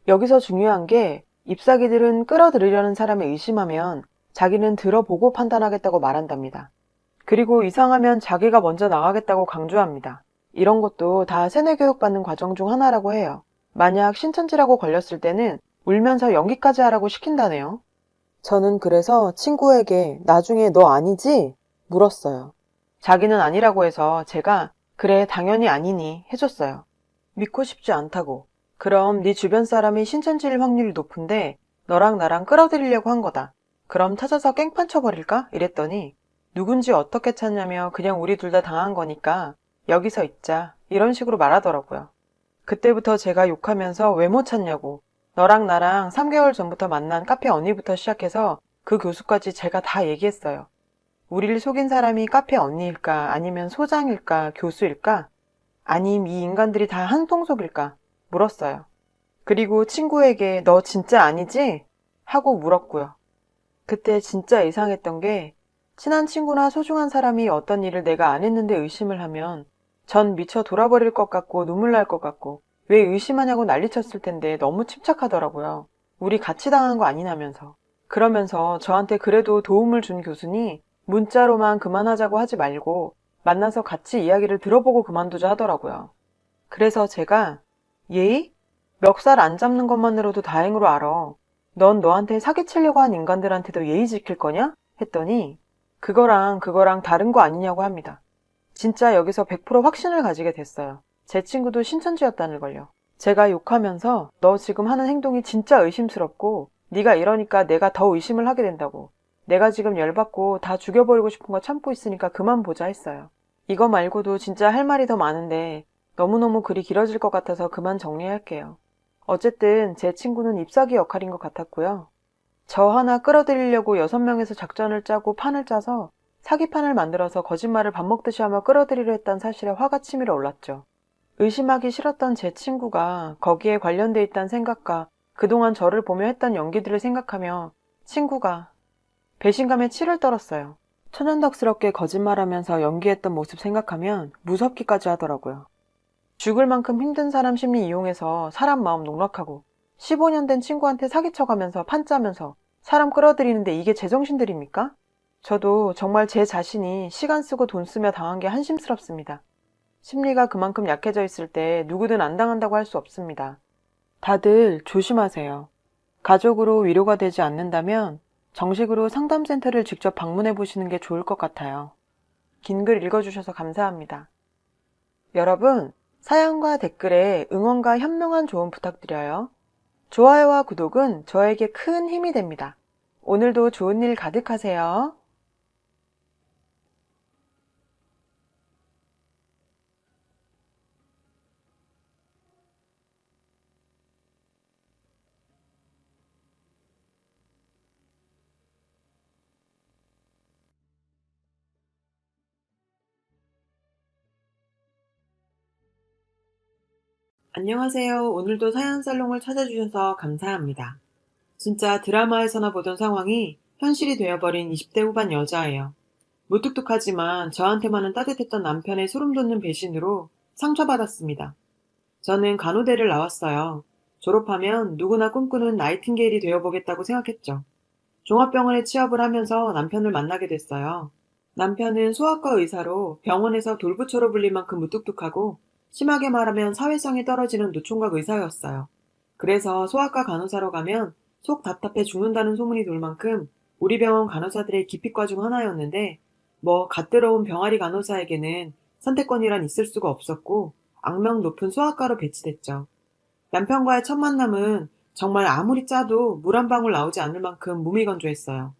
여기서 중요한 게 잎사귀들은 끌어들이려는 사람을 의심하면 자기는 들어보고 판단하겠다고 말한답니다. 그리고 이상하면 자기가 먼저 나가겠다고 강조합니다. 이런 것도 다 세뇌교육 받는 과정 중 하나라고 해요. 만약 신천지라고 걸렸을 때는 울면서 연기까지 하라고 시킨다네요. 저는 그래서 친구에게 나중에 너 아니지? 물었어요. 자기는 아니라고 해서 제가 그래 당연히 아니니 해줬어요. 믿고 싶지 않다고. 그럼 네 주변 사람이 신천지일 확률이 높은데 너랑 나랑 끌어들이려고 한 거다. 그럼 찾아서 깽판 쳐버릴까? 이랬더니 누군지 어떻게 찾냐며 그냥 우리 둘 다 당한 거니까 여기서 있자 이런 식으로 말하더라고요. 그때부터 제가 욕하면서 왜 못 찾냐고 너랑 나랑 3개월 전부터 만난 카페 언니부터 시작해서 그 교수까지 제가 다 얘기했어요. 우리를 속인 사람이 카페 언니일까 아니면 소장일까 교수일까 아님 이 인간들이 다 한통속일까 물었어요. 그리고 친구에게 너 진짜 아니지? 하고 물었고요. 그때 진짜 이상했던 게 친한 친구나 소중한 사람이 어떤 일을 내가 안 했는데 의심을 하면 전 미쳐 돌아버릴 것 같고 눈물 날 것 같고 왜 의심하냐고 난리쳤을 텐데 너무 침착하더라고요. 우리 같이 당한 거 아니냐면서. 그러면서 저한테 그래도 도움을 준 교수니 문자로만 그만하자고 하지 말고 만나서 같이 이야기를 들어보고 그만두자 하더라고요. 그래서 제가 예의? 멱살 안 잡는 것만으로도 다행으로 알아. 넌 너한테 사기치려고 한 인간들한테도 예의 지킬 거냐? 했더니 그거랑 다른 거 아니냐고 합니다. 진짜 여기서 100% 확신을 가지게 됐어요. 제 친구도 신천지였다는 걸요. 제가 욕하면서 너 지금 하는 행동이 진짜 의심스럽고 네가 이러니까 내가 더 의심을 하게 된다고. 내가 지금 열받고 다 죽여버리고 싶은 거 참고 있으니까 그만 보자 했어요. 이거 말고도 진짜 할 말이 더 많은데 너무너무 글이 길어질 것 같아서 그만 정리할게요. 어쨌든 제 친구는 잎사귀 역할인 것 같았고요. 저 하나 끌어들이려고 6명에서 작전을 짜고 판을 짜서 사기판을 만들어서 거짓말을 밥 먹듯이 하며 끌어들이려 했다는 사실에 화가 치밀어 올랐죠. 의심하기 싫었던 제 친구가 거기에 관련돼 있다는 생각과 그동안 저를 보며 했던 연기들을 생각하며 친구가 배신감에 치를 떨었어요. 천연덕스럽게 거짓말하면서 연기했던 모습 생각하면 무섭기까지 하더라고요. 죽을 만큼 힘든 사람 심리 이용해서 사람 마음 농락하고 15년 된 친구한테 사기쳐가면서 판 짜면서 사람 끌어들이는데 이게 제정신들입니까? 저도 정말 제 자신이 시간 쓰고 돈 쓰며 당한 게 한심스럽습니다. 심리가 그만큼 약해져 있을 때 누구든 안 당한다고 할 수 없습니다. 다들 조심하세요. 가족으로 위로가 되지 않는다면 정식으로 상담센터를 직접 방문해 보시는 게 좋을 것 같아요. 긴 글 읽어주셔서 감사합니다. 여러분, 사연과 댓글에 응원과 현명한 조언 부탁드려요. 좋아요와 구독은 저에게 큰 힘이 됩니다. 오늘도 좋은 일 가득하세요. 안녕하세요. 오늘도 사연살롱을 찾아주셔서 감사합니다. 진짜 드라마에서나 보던 상황이 현실이 되어버린 20대 후반 여자예요. 무뚝뚝하지만 저한테만은 따뜻했던 남편의 소름 돋는 배신으로 상처받았습니다. 저는 간호대를 나왔어요. 졸업하면 누구나 꿈꾸는 나이팅게일이 되어보겠다고 생각했죠. 종합병원에 취업을 하면서 남편을 만나게 됐어요. 남편은 소아과 의사로 병원에서 돌부처로 불릴 만큼 무뚝뚝하고 심하게 말하면 사회성이 떨어지는 노총각 의사였어요. 그래서 소아과 간호사로 가면 속 답답해 죽는다는 소문이 돌 만큼 우리 병원 간호사들의 기피과 중 하나였는데 뭐 갓들어온 병아리 간호사에게는 선택권이란 있을 수가 없었고 악명 높은 소아과로 배치됐죠. 남편과의 첫 만남은 정말 아무리 짜도 물 한 방울 나오지 않을 만큼 무미건조했어요.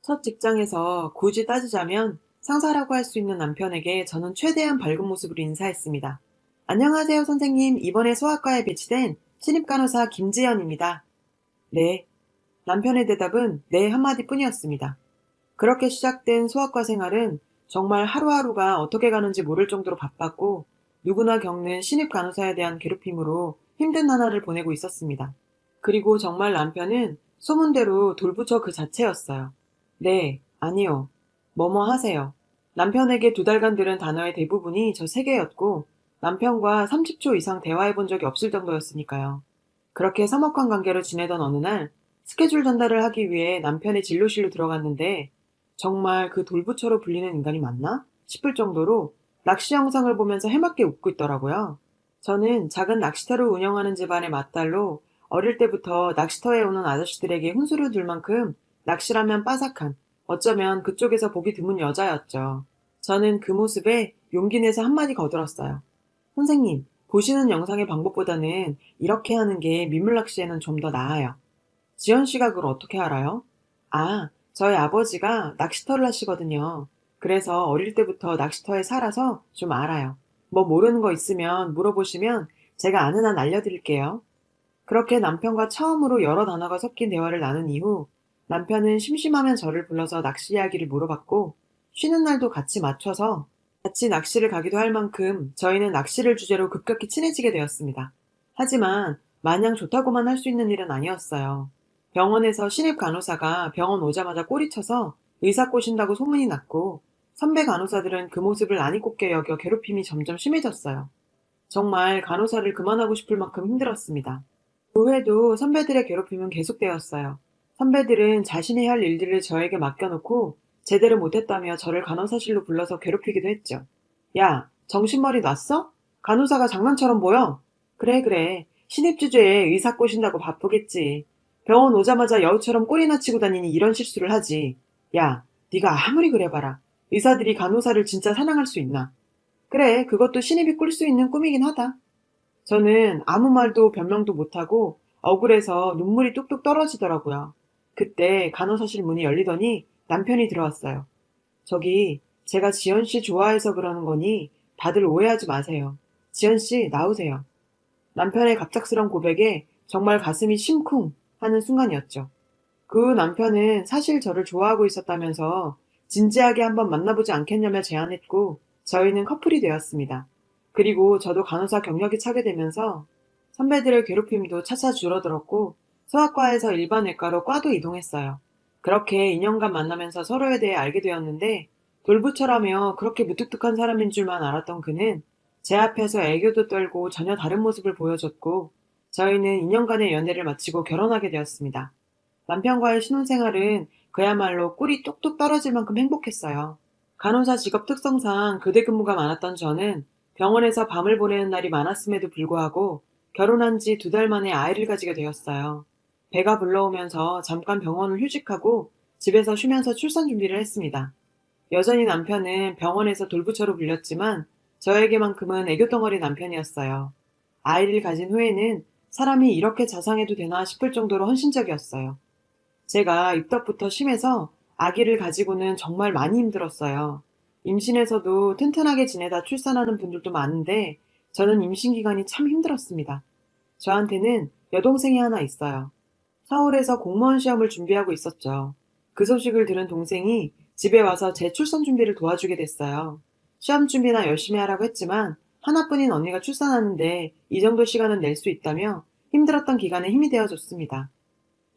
첫 직장에서 굳이 따지자면 상사라고 할 수 있는 남편에게 저는 최대한 밝은 모습으로 인사했습니다. 안녕하세요, 선생님. 이번에 소아과에 배치된 신입간호사 김지연입니다. 네. 남편의 대답은 네 한마디뿐이었습니다. 그렇게 시작된 소아과 생활은 정말 하루하루가 어떻게 가는지 모를 정도로 바빴고 누구나 겪는 신입 간호사에 대한 괴롭힘으로 힘든 나날을 보내고 있었습니다. 그리고 정말 남편은 소문대로 돌부처 그 자체였어요. 네, 아니요, 뭐뭐 하세요. 남편에게 2달간 들은 단어의 대부분이 저 3개였고 남편과 30초 이상 대화해본 적이 없을 정도였으니까요. 그렇게 서먹한 관계로 지내던 어느 날 스케줄 전달을 하기 위해 남편의 진료실로 들어갔는데 정말 그 돌부처로 불리는 인간이 맞나? 싶을 정도로 낚시 영상을 보면서 해맑게 웃고 있더라고요. 저는 작은 낚시터를 운영하는 집안의 맏딸로 어릴 때부터 낚시터에 오는 아저씨들에게 훈수를 둘 만큼 낚시라면 빠삭한, 어쩌면 그쪽에서 보기 드문 여자였죠. 저는 그 모습에 용기 내서 한마디 거들었어요. 선생님, 보시는 영상의 방법보다는 이렇게 하는 게 민물낚시에는 좀 더 나아요. 지연 씨가 그걸 어떻게 알아요? 아, 저희 아버지가 낚시터를 하시거든요. 그래서 어릴 때부터 낚시터에 살아서 좀 알아요. 뭐 모르는 거 있으면 물어보시면 제가 아는 한 알려드릴게요. 그렇게 남편과 처음으로 여러 단어가 섞인 대화를 나눈 이후 남편은 심심하면 저를 불러서 낚시 이야기를 물어봤고 쉬는 날도 같이 맞춰서 같이 낚시를 가기도 할 만큼 저희는 낚시를 주제로 급격히 친해지게 되었습니다. 하지만 마냥 좋다고만 할 수 있는 일은 아니었어요. 병원에서 신입 간호사가 병원 오자마자 꼬리쳐서 의사 꼬신다고 소문이 났고 선배 간호사들은 그 모습을 난이 꼽게 여겨 괴롭힘이 점점 심해졌어요. 정말 간호사를 그만하고 싶을 만큼 힘들었습니다. 그 후에도 선배들의 괴롭힘은 계속되었어요. 선배들은 자신이 할 일들을 저에게 맡겨놓고 제대로 못했다며 저를 간호사실로 불러서 괴롭히기도 했죠. 야, 정신머리 났어? 간호사가 장난처럼 보여? 그래, 그래. 신입 주제에 의사 꼬신다고 바쁘겠지. 병원 오자마자 여우처럼 꼬리나 치고 다니니 이런 실수를 하지. 야, 네가 아무리 그래봐라. 의사들이 간호사를 진짜 사랑할 수 있나? 그래, 그것도 신입이 꿀 수 있는 꿈이긴 하다. 저는 아무 말도 변명도 못하고 억울해서 눈물이 뚝뚝 떨어지더라고요. 그때 간호사실 문이 열리더니 남편이 들어왔어요. 저기, 제가 지연 씨 좋아해서 그러는 거니 다들 오해하지 마세요. 지연 씨, 나오세요. 남편의 갑작스런 고백에 정말 가슴이 심쿵 하는 순간이었죠. 그 후 남편은 사실 저를 좋아하고 있었다면서 진지하게 한번 만나보지 않겠냐며 제안했고 저희는 커플이 되었습니다. 그리고 저도 간호사 경력이 차게 되면서 선배들의 괴롭힘도 차차 줄어들었고 소아과에서 일반 외과로 과도 이동했어요. 그렇게 2년간 만나면서 서로에 대해 알게 되었는데 돌부처라며 그렇게 무뚝뚝한 사람인 줄만 알았던 그는 제 앞에서 애교도 떨고 전혀 다른 모습을 보여줬고 저희는 2년간의 연애를 마치고 결혼하게 되었습니다. 남편과의 신혼생활은 그야말로 꿀이 뚝뚝 떨어질 만큼 행복했어요. 간호사 직업 특성상 교대 근무가 많았던 저는 병원에서 밤을 보내는 날이 많았음에도 불구하고 결혼한 지 2달 만에 아이를 가지게 되었어요. 배가 불러오면서 잠깐 병원을 휴직하고 집에서 쉬면서 출산 준비를 했습니다. 여전히 남편은 병원에서 돌부처로 불렸지만 저에게만큼은 애교덩어리 남편이었어요. 아이를 가진 후에는 사람이 이렇게 자상해도 되나 싶을 정도로 헌신적이었어요. 제가 입덧부터 심해서 아기를 가지고는 정말 많이 힘들었어요. 임신에서도 튼튼하게 지내다 출산하는 분들도 많은데 저는 임신 기간이 참 힘들었습니다. 저한테는 여동생이 하나 있어요. 서울에서 공무원 시험을 준비하고 있었죠. 그 소식을 들은 동생이 집에 와서 제 출산 준비를 도와주게 됐어요. 시험 준비나 열심히 하라고 했지만 하나뿐인 언니가 출산하는데 이 정도 시간은 낼 수 있다며 힘들었던 기간에 힘이 되어줬습니다.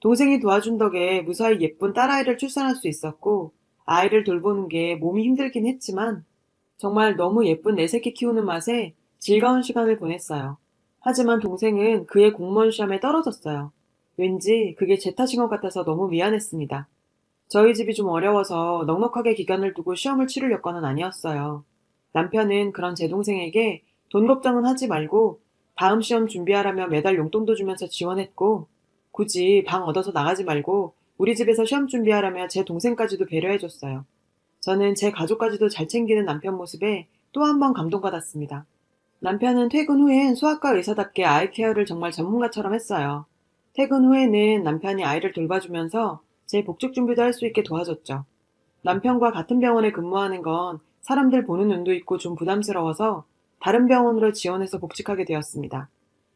동생이 도와준 덕에 무사히 예쁜 딸아이를 출산할 수 있었고 아이를 돌보는 게 몸이 힘들긴 했지만 정말 너무 예쁜 내 새끼 키우는 맛에 즐거운 시간을 보냈어요. 하지만 동생은 그의 공무원 시험에 떨어졌어요. 왠지 그게 제 탓인 것 같아서 너무 미안했습니다. 저희 집이 좀 어려워서 넉넉하게 기간을 두고 시험을 치를 여건은 아니었어요. 남편은 그런 제 동생에게 돈 걱정은 하지 말고 다음 시험 준비하라며 매달 용돈도 주면서 지원했고 굳이 방 얻어서 나가지 말고 우리 집에서 시험 준비하라며 제 동생까지도 배려해줬어요. 저는 제 가족까지도 잘 챙기는 남편 모습에 또 한 번 감동받았습니다. 남편은 퇴근 후엔 소아과 의사답게 아이 케어를 정말 전문가처럼 했어요. 퇴근 후에는 남편이 아이를 돌봐주면서 제 복직 준비도 할 수 있게 도와줬죠. 남편과 같은 병원에 근무하는 건 사람들 보는 눈도 있고 좀 부담스러워서 다른 병원으로 지원해서 복직하게 되었습니다.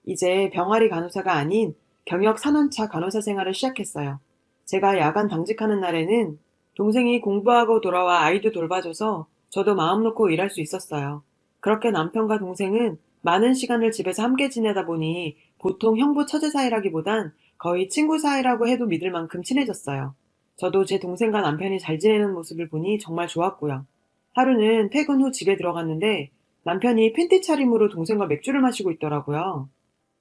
이제 병아리 간호사가 아닌 경력 4년차 간호사 생활을 시작했어요. 제가 야간 당직하는 날에는 동생이 공부하고 돌아와 아이도 돌봐줘서 저도 마음 놓고 일할 수 있었어요. 그렇게 남편과 동생은 많은 시간을 집에서 함께 지내다 보니 보통 형부 처제 사이라기보단 거의 친구 사이라고 해도 믿을 만큼 친해졌어요. 저도 제 동생과 남편이 잘 지내는 모습을 보니 정말 좋았고요. 하루는 퇴근 후 집에 들어갔는데 남편이 팬티 차림으로 동생과 맥주를 마시고 있더라고요.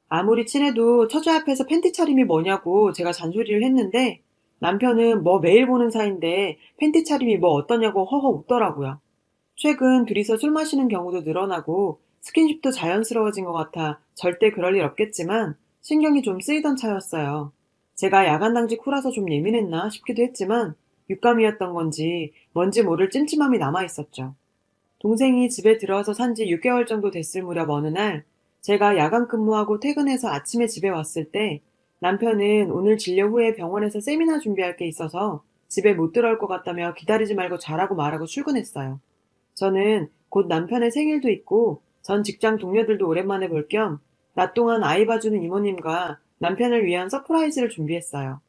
아무리 친해도 처제 앞에서 팬티 차림이 뭐냐고 제가 잔소리를 했는데 남편은 뭐 매일 보는 사이인데 팬티 차림이 뭐 어떠냐고 허허 웃더라고요. 최근 둘이서 술 마시는 경우도 늘어나고 스킨십도 자연스러워진 것 같아 절대 그럴 일 없겠지만 신경이 좀 쓰이던 차였어요. 제가 야간 당직 후라서 좀 예민했나 싶기도 했지만 육감이었던 건지 뭔지 모를 찜찜함이 남아있었죠. 동생이 집에 들어와서 산지 6개월 정도 됐을 무렵 어느 날 제가 야간 근무하고 퇴근해서 아침에 집에 왔을 때 남편은 오늘 진료 후에 병원에서 세미나 준비할 게 있어서 집에 못 들어올 것 같다며 기다리지 말고 자라고 말하고 출근했어요. 저는 곧 남편의 생일도 있고 전 직장 동료들도 오랜만에 볼 겸 낮 동안 아이 봐주는 이모님과 남편을 위한 서프라이즈를 준비했어요.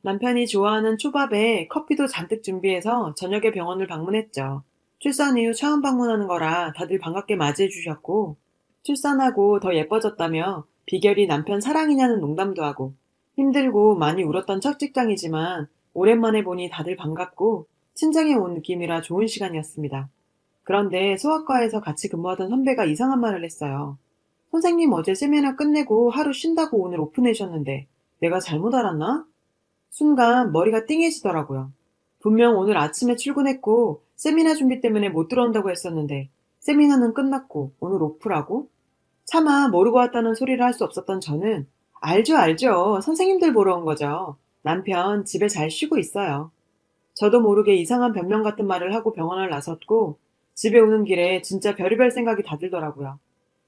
남편이 좋아하는 초밥에 커피도 잔뜩 준비해서 저녁에 병원을 방문했죠. 출산 이후 처음 방문하는 거라 다들 반갑게 맞이해 주셨고 출산하고 더 예뻐졌다며 비결이 남편 사랑이냐는 농담도 하고 힘들고 많이 울었던 첫 직장이지만 오랜만에 보니 다들 반갑고 친정에 온 느낌이라 좋은 시간이었습니다. 그런데 소아과에서 같이 근무하던 선배가 이상한 말을 했어요. 선생님 어제 세미나 끝내고 하루 쉰다고 오늘 오픈하셨는데 내가 잘못 알았나? 순간 머리가 띵해지더라고요. 분명 오늘 아침에 출근했고 세미나 준비 때문에 못 들어온다고 했었는데 세미나는 끝났고 오늘 오프라고? 차마 모르고 왔다는 소리를 할 수 없었던 저는 알죠, 알죠. 선생님들 보러 온 거죠. 남편 집에 잘 쉬고 있어요. 저도 모르게 이상한 변명 같은 말을 하고 병원을 나섰고 집에 오는 길에 진짜 별의별 생각이 다 들더라고요.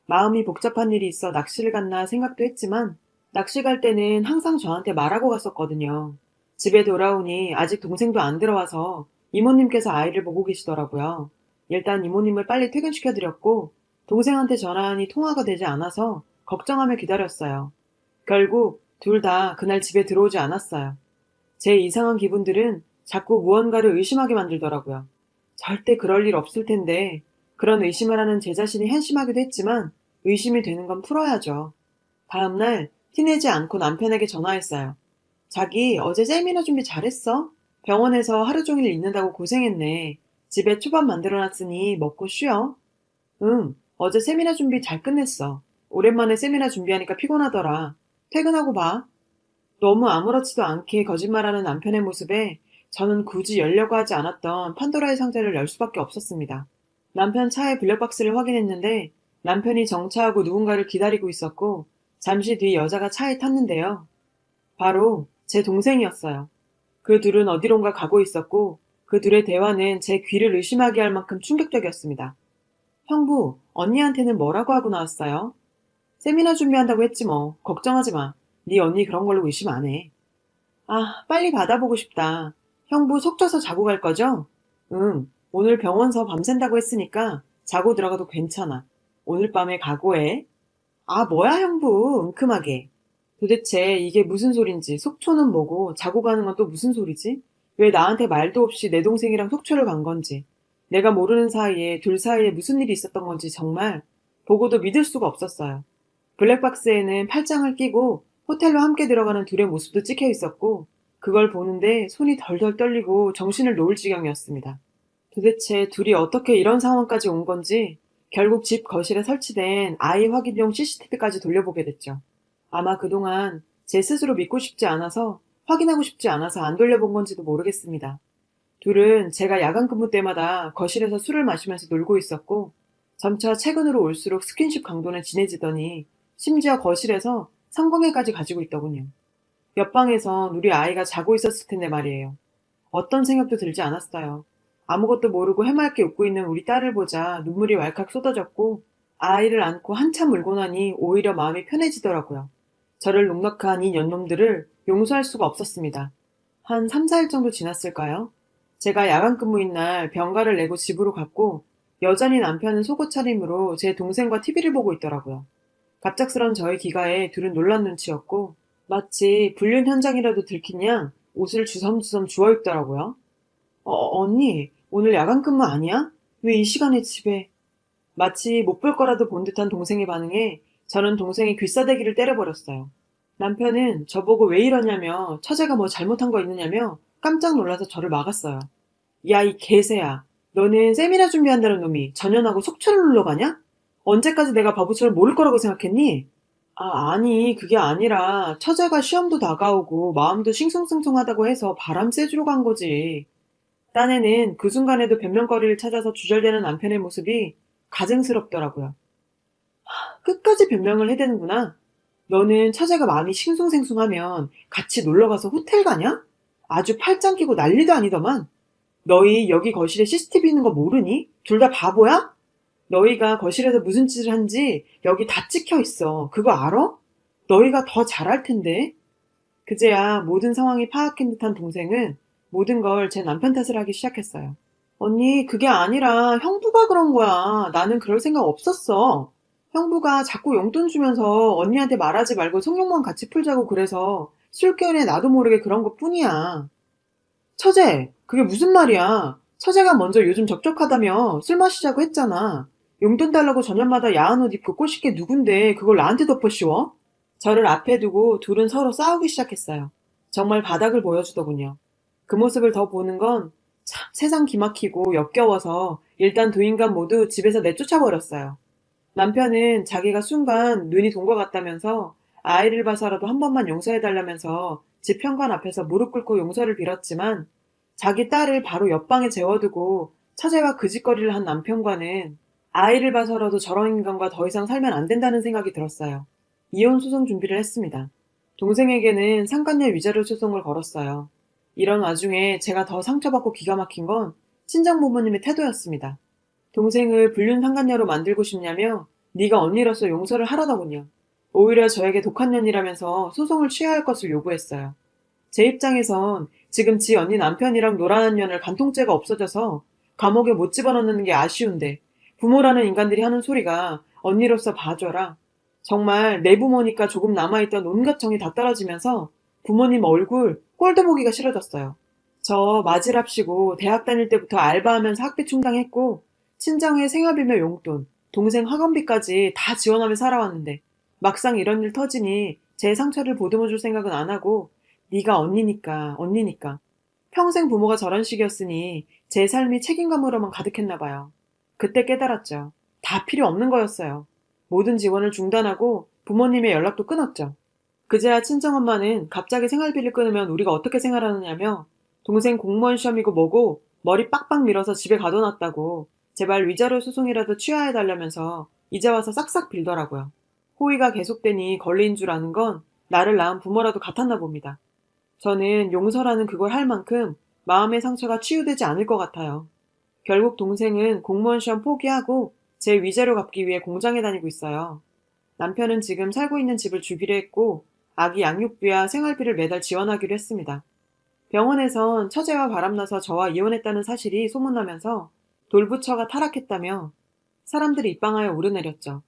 마음이 복잡한 일이 있어 낚시를 갔나 생각도 했지만 낚시 갈 때는 항상 저한테 말하고 갔었거든요. 집에 돌아오니 아직 동생도 안 들어와서 이모님께서 아이를 보고 계시더라고요. 일단 이모님을 빨리 퇴근시켜드렸고 동생한테 전화하니 통화가 되지 않아서 걱정하며 기다렸어요. 결국 둘 다 그날 집에 들어오지 않았어요. 제 이상한 기분들은 자꾸 무언가를 의심하게 만들더라고요. 절대 그럴 일 없을 텐데 그런 의심을 하는 제 자신이 한심하기도 했지만 의심이 되는 건 풀어야죠. 다음날 티내지 않고 남편에게 전화했어요. 자기 어제 세미나 준비 잘했어? 병원에서 하루 종일 있는다고 고생했네. 집에 초밥 만들어놨으니 먹고 쉬어. 응, 어제 세미나 준비 잘 끝냈어. 오랜만에 세미나 준비하니까 피곤하더라. 퇴근하고 봐. 너무 아무렇지도 않게 거짓말하는 남편의 모습에 저는 굳이 열려고 하지 않았던 판도라의 상자를 열 수밖에 없었습니다. 남편 차의 블랙박스를 확인했는데 남편이 정차하고 누군가를 기다리고 있었고 잠시 뒤 여자가 차에 탔는데요. 바로 제 동생이었어요. 그 둘은 어디론가 가고 있었고 그 둘의 대화는 제 귀를 의심하게 할 만큼 충격적이었습니다. 형부, 언니한테는 뭐라고 하고 나왔어요? 세미나 준비한다고 했지 뭐. 걱정하지 마. 네 언니 그런 걸로 의심 안 해. 아, 빨리 받아보고 싶다. 형부 속 쪄서 자고 갈 거죠? 응, 오늘 병원서 밤샌다고 했으니까 자고 들어가도 괜찮아. 오늘 밤에 각오해. 아, 뭐야 형부, 은큼하게. 도대체 이게 무슨 소린지 속초는 뭐고 자고 가는 건 또 무슨 소리지? 왜 나한테 말도 없이 내 동생이랑 속초를 간 건지. 내가 모르는 사이에 둘 사이에 무슨 일이 있었던 건지 정말 보고도 믿을 수가 없었어요. 블랙박스에는 팔짱을 끼고 호텔로 함께 들어가는 둘의 모습도 찍혀 있었고 그걸 보는데 손이 덜덜 떨리고 정신을 놓을 지경이었습니다. 도대체 둘이 어떻게 이런 상황까지 온 건지 결국 집 거실에 설치된 아이 확인용 CCTV까지 돌려보게 됐죠. 아마 그동안 제 스스로 믿고 싶지 않아서 확인하고 싶지 않아서 안 돌려본 건지도 모르겠습니다. 둘은 제가 야간 근무 때마다 거실에서 술을 마시면서 놀고 있었고 점차 최근으로 올수록 스킨십 강도는 진해지더니 심지어 거실에서 성공회까지 가지고 있더군요. 옆방에선 우리 아이가 자고 있었을 텐데 말이에요. 어떤 생각도 들지 않았어요. 아무것도 모르고 해맑게 웃고 있는 우리 딸을 보자 눈물이 왈칵 쏟아졌고 아이를 안고 한참 울고 나니 오히려 마음이 편해지더라고요. 저를 농락한 이 년놈들을 용서할 수가 없었습니다. 한 3, 4일 정도 지났을까요? 제가 야간 근무인 날 병가를 내고 집으로 갔고 여전히 남편은 속옷 차림으로 제 동생과 TV를 보고 있더라고요. 갑작스런 저의 귀가에 둘은 놀란 눈치였고 마치 불륜 현장이라도 들킨 양 옷을 주섬주섬 주워 입더라고요. 언니, 오늘 야간 근무 아니야? 왜 이 시간에 집에? 마치 못 볼 거라도 본 듯한 동생의 반응에 저는 동생의 귀싸대기를 때려버렸어요. 남편은 저보고 왜 이러냐며 처제가 뭐 잘못한 거 있느냐며 깜짝 놀라서 저를 막았어요. 야, 이 개새야. 너는 세미나 준비한다는 놈이 전현하고 속초를 놀러 가냐? 언제까지 내가 바보처럼 모를 거라고 생각했니? 아, 아니, 그게 아니라 처제가 시험도 다가오고 마음도 싱숭생숭하다고 해서 바람 쐬주러 간 거지. 딴에는 그 순간에도 변명거리를 찾아서 주절되는 남편의 모습이 가증스럽더라고요. 끝까지 변명을 해대는구나. 너는 처제가 마음이 싱숭생숭하면 같이 놀러가서 호텔 가냐? 아주 팔짱 끼고 난리도 아니더만. 너희 여기 거실에 CCTV 있는 거 모르니? 둘 다 바보야? 너희가 거실에서 무슨 짓을 한지 여기 다 찍혀 있어. 그거 알아? 너희가 더 잘할 텐데. 그제야 모든 상황이 파악한 듯한 동생은 모든 걸 제 남편 탓을 하기 시작했어요. 언니, 그게 아니라 형부가 그런 거야. 나는 그럴 생각 없었어. 형부가 자꾸 용돈 주면서 언니한테 말하지 말고 성욕만 같이 풀자고 그래서 술결에 나도 모르게 그런 것 뿐이야. 처제, 그게 무슨 말이야. 처제가 먼저 요즘 적적하다며 술 마시자고 했잖아. 용돈 달라고 저녁마다 야한 옷 입고 꼬실 게 누군데 그걸 나한테 덮어씌워? 저를 앞에 두고 둘은 서로 싸우기 시작했어요. 정말 바닥을 보여주더군요. 그 모습을 더 보는 건 참 세상 기막히고 역겨워서 일단 두 인간 모두 집에서 내쫓아버렸어요. 남편은 자기가 순간 눈이 돈 것 같다면서 아이를 봐서라도 한 번만 용서해달라면서 집 현관 앞에서 무릎 꿇고 용서를 빌었지만 자기 딸을 바로 옆방에 재워두고 처제와 그 짓거리를 한 남편과는 아이를 봐서라도 저런 인간과 더 이상 살면 안 된다는 생각이 들었어요. 이혼 소송 준비를 했습니다. 동생에게는 상간녀 위자료 소송을 걸었어요. 이런 와중에 제가 더 상처받고 기가 막힌 건 친정 부모님의 태도였습니다. 동생을 불륜 상간녀로 만들고 싶냐며 네가 언니로서 용서를 하라더군요. 오히려 저에게 독한 년이라면서 소송을 취하할 것을 요구했어요. 제 입장에선 지금 지 언니 남편이랑 노란한 년을 간통죄가 없어져서 감옥에 못 집어넣는 게 아쉬운데 부모라는 인간들이 하는 소리가 언니로서 봐줘라. 정말 내 부모니까 조금 남아있던 온갖 정이 다 떨어지면서 부모님 얼굴 꼴도 보기가 싫어졌어요. 저 맞이랍시고 대학 다닐 때부터 알바하면서 학비 충당했고 친정의 생활비며 용돈, 동생 학원비까지 다 지원하며 살아왔는데 막상 이런 일 터지니 제 상처를 보듬어줄 생각은 안 하고 네가 언니니까. 평생 부모가 저런 식이었으니 제 삶이 책임감으로만 가득했나 봐요. 그때 깨달았죠. 다 필요 없는 거였어요. 모든 지원을 중단하고 부모님의 연락도 끊었죠. 그제야 친정엄마는 갑자기 생활비를 끊으면 우리가 어떻게 생활하느냐며 동생 공무원 시험이고 뭐고 머리 빡빡 밀어서 집에 가둬놨다고 제발 위자료 소송이라도 취하해달라면서 이제 와서 싹싹 빌더라고요. 호의가 계속되니 걸린 줄 아는 건 나를 낳은 부모라도 같았나 봅니다. 저는 용서라는 그걸 할 만큼 마음의 상처가 치유되지 않을 것 같아요. 결국 동생은 공무원 시험 포기하고 제 위자료 갚기 위해 공장에 다니고 있어요. 남편은 지금 살고 있는 집을 주기로 했고 아기 양육비와 생활비를 매달 지원하기로 했습니다. 병원에선 처제와 바람나서 저와 이혼했다는 사실이 소문나면서 돌부처가 타락했다며 사람들이 입방하여 오르내렸죠.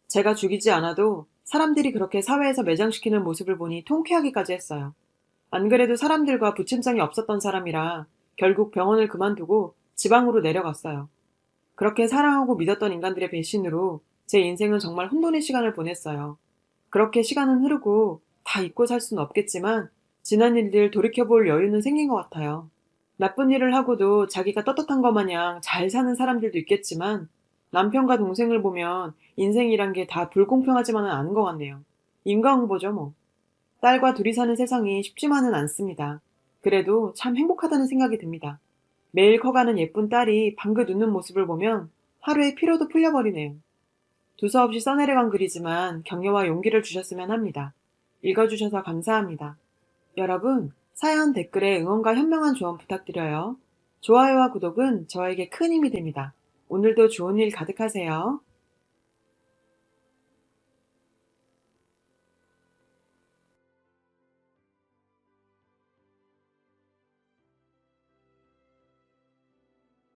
제가 죽이지 않아도 사람들이 그렇게 사회에서 매장시키는 모습을 보니 통쾌하기까지 했어요. 안 그래도 사람들과 부침성이 없었던 사람이라 결국 병원을 그만두고 지방으로 내려갔어요. 그렇게 사랑하고 믿었던 인간들의 배신으로 제 인생은 정말 혼돈의 시간을 보냈어요. 그렇게 시간은 흐르고 다 잊고 살 수는 없겠지만 지난 일들 돌이켜볼 여유는 생긴 것 같아요. 나쁜 일을 하고도 자기가 떳떳한 것 마냥 잘 사는 사람들도 있겠지만 남편과 동생을 보면 인생이란 게 다 불공평하지만은 않은 것 같네요. 인과응보죠 뭐. 딸과 둘이 사는 세상이 쉽지만은 않습니다. 그래도 참 행복하다는 생각이 듭니다. 매일 커가는 예쁜 딸이 방긋 웃는 모습을 보면 하루의 피로도 풀려버리네요. 두서없이 써내려간 글이지만 격려와 용기를 주셨으면 합니다. 읽어주셔서 감사합니다. 여러분, 사연 댓글에 응원과 현명한 조언 부탁드려요. 좋아요와 구독은 저에게 큰 힘이 됩니다. 오늘도 좋은 일 가득하세요.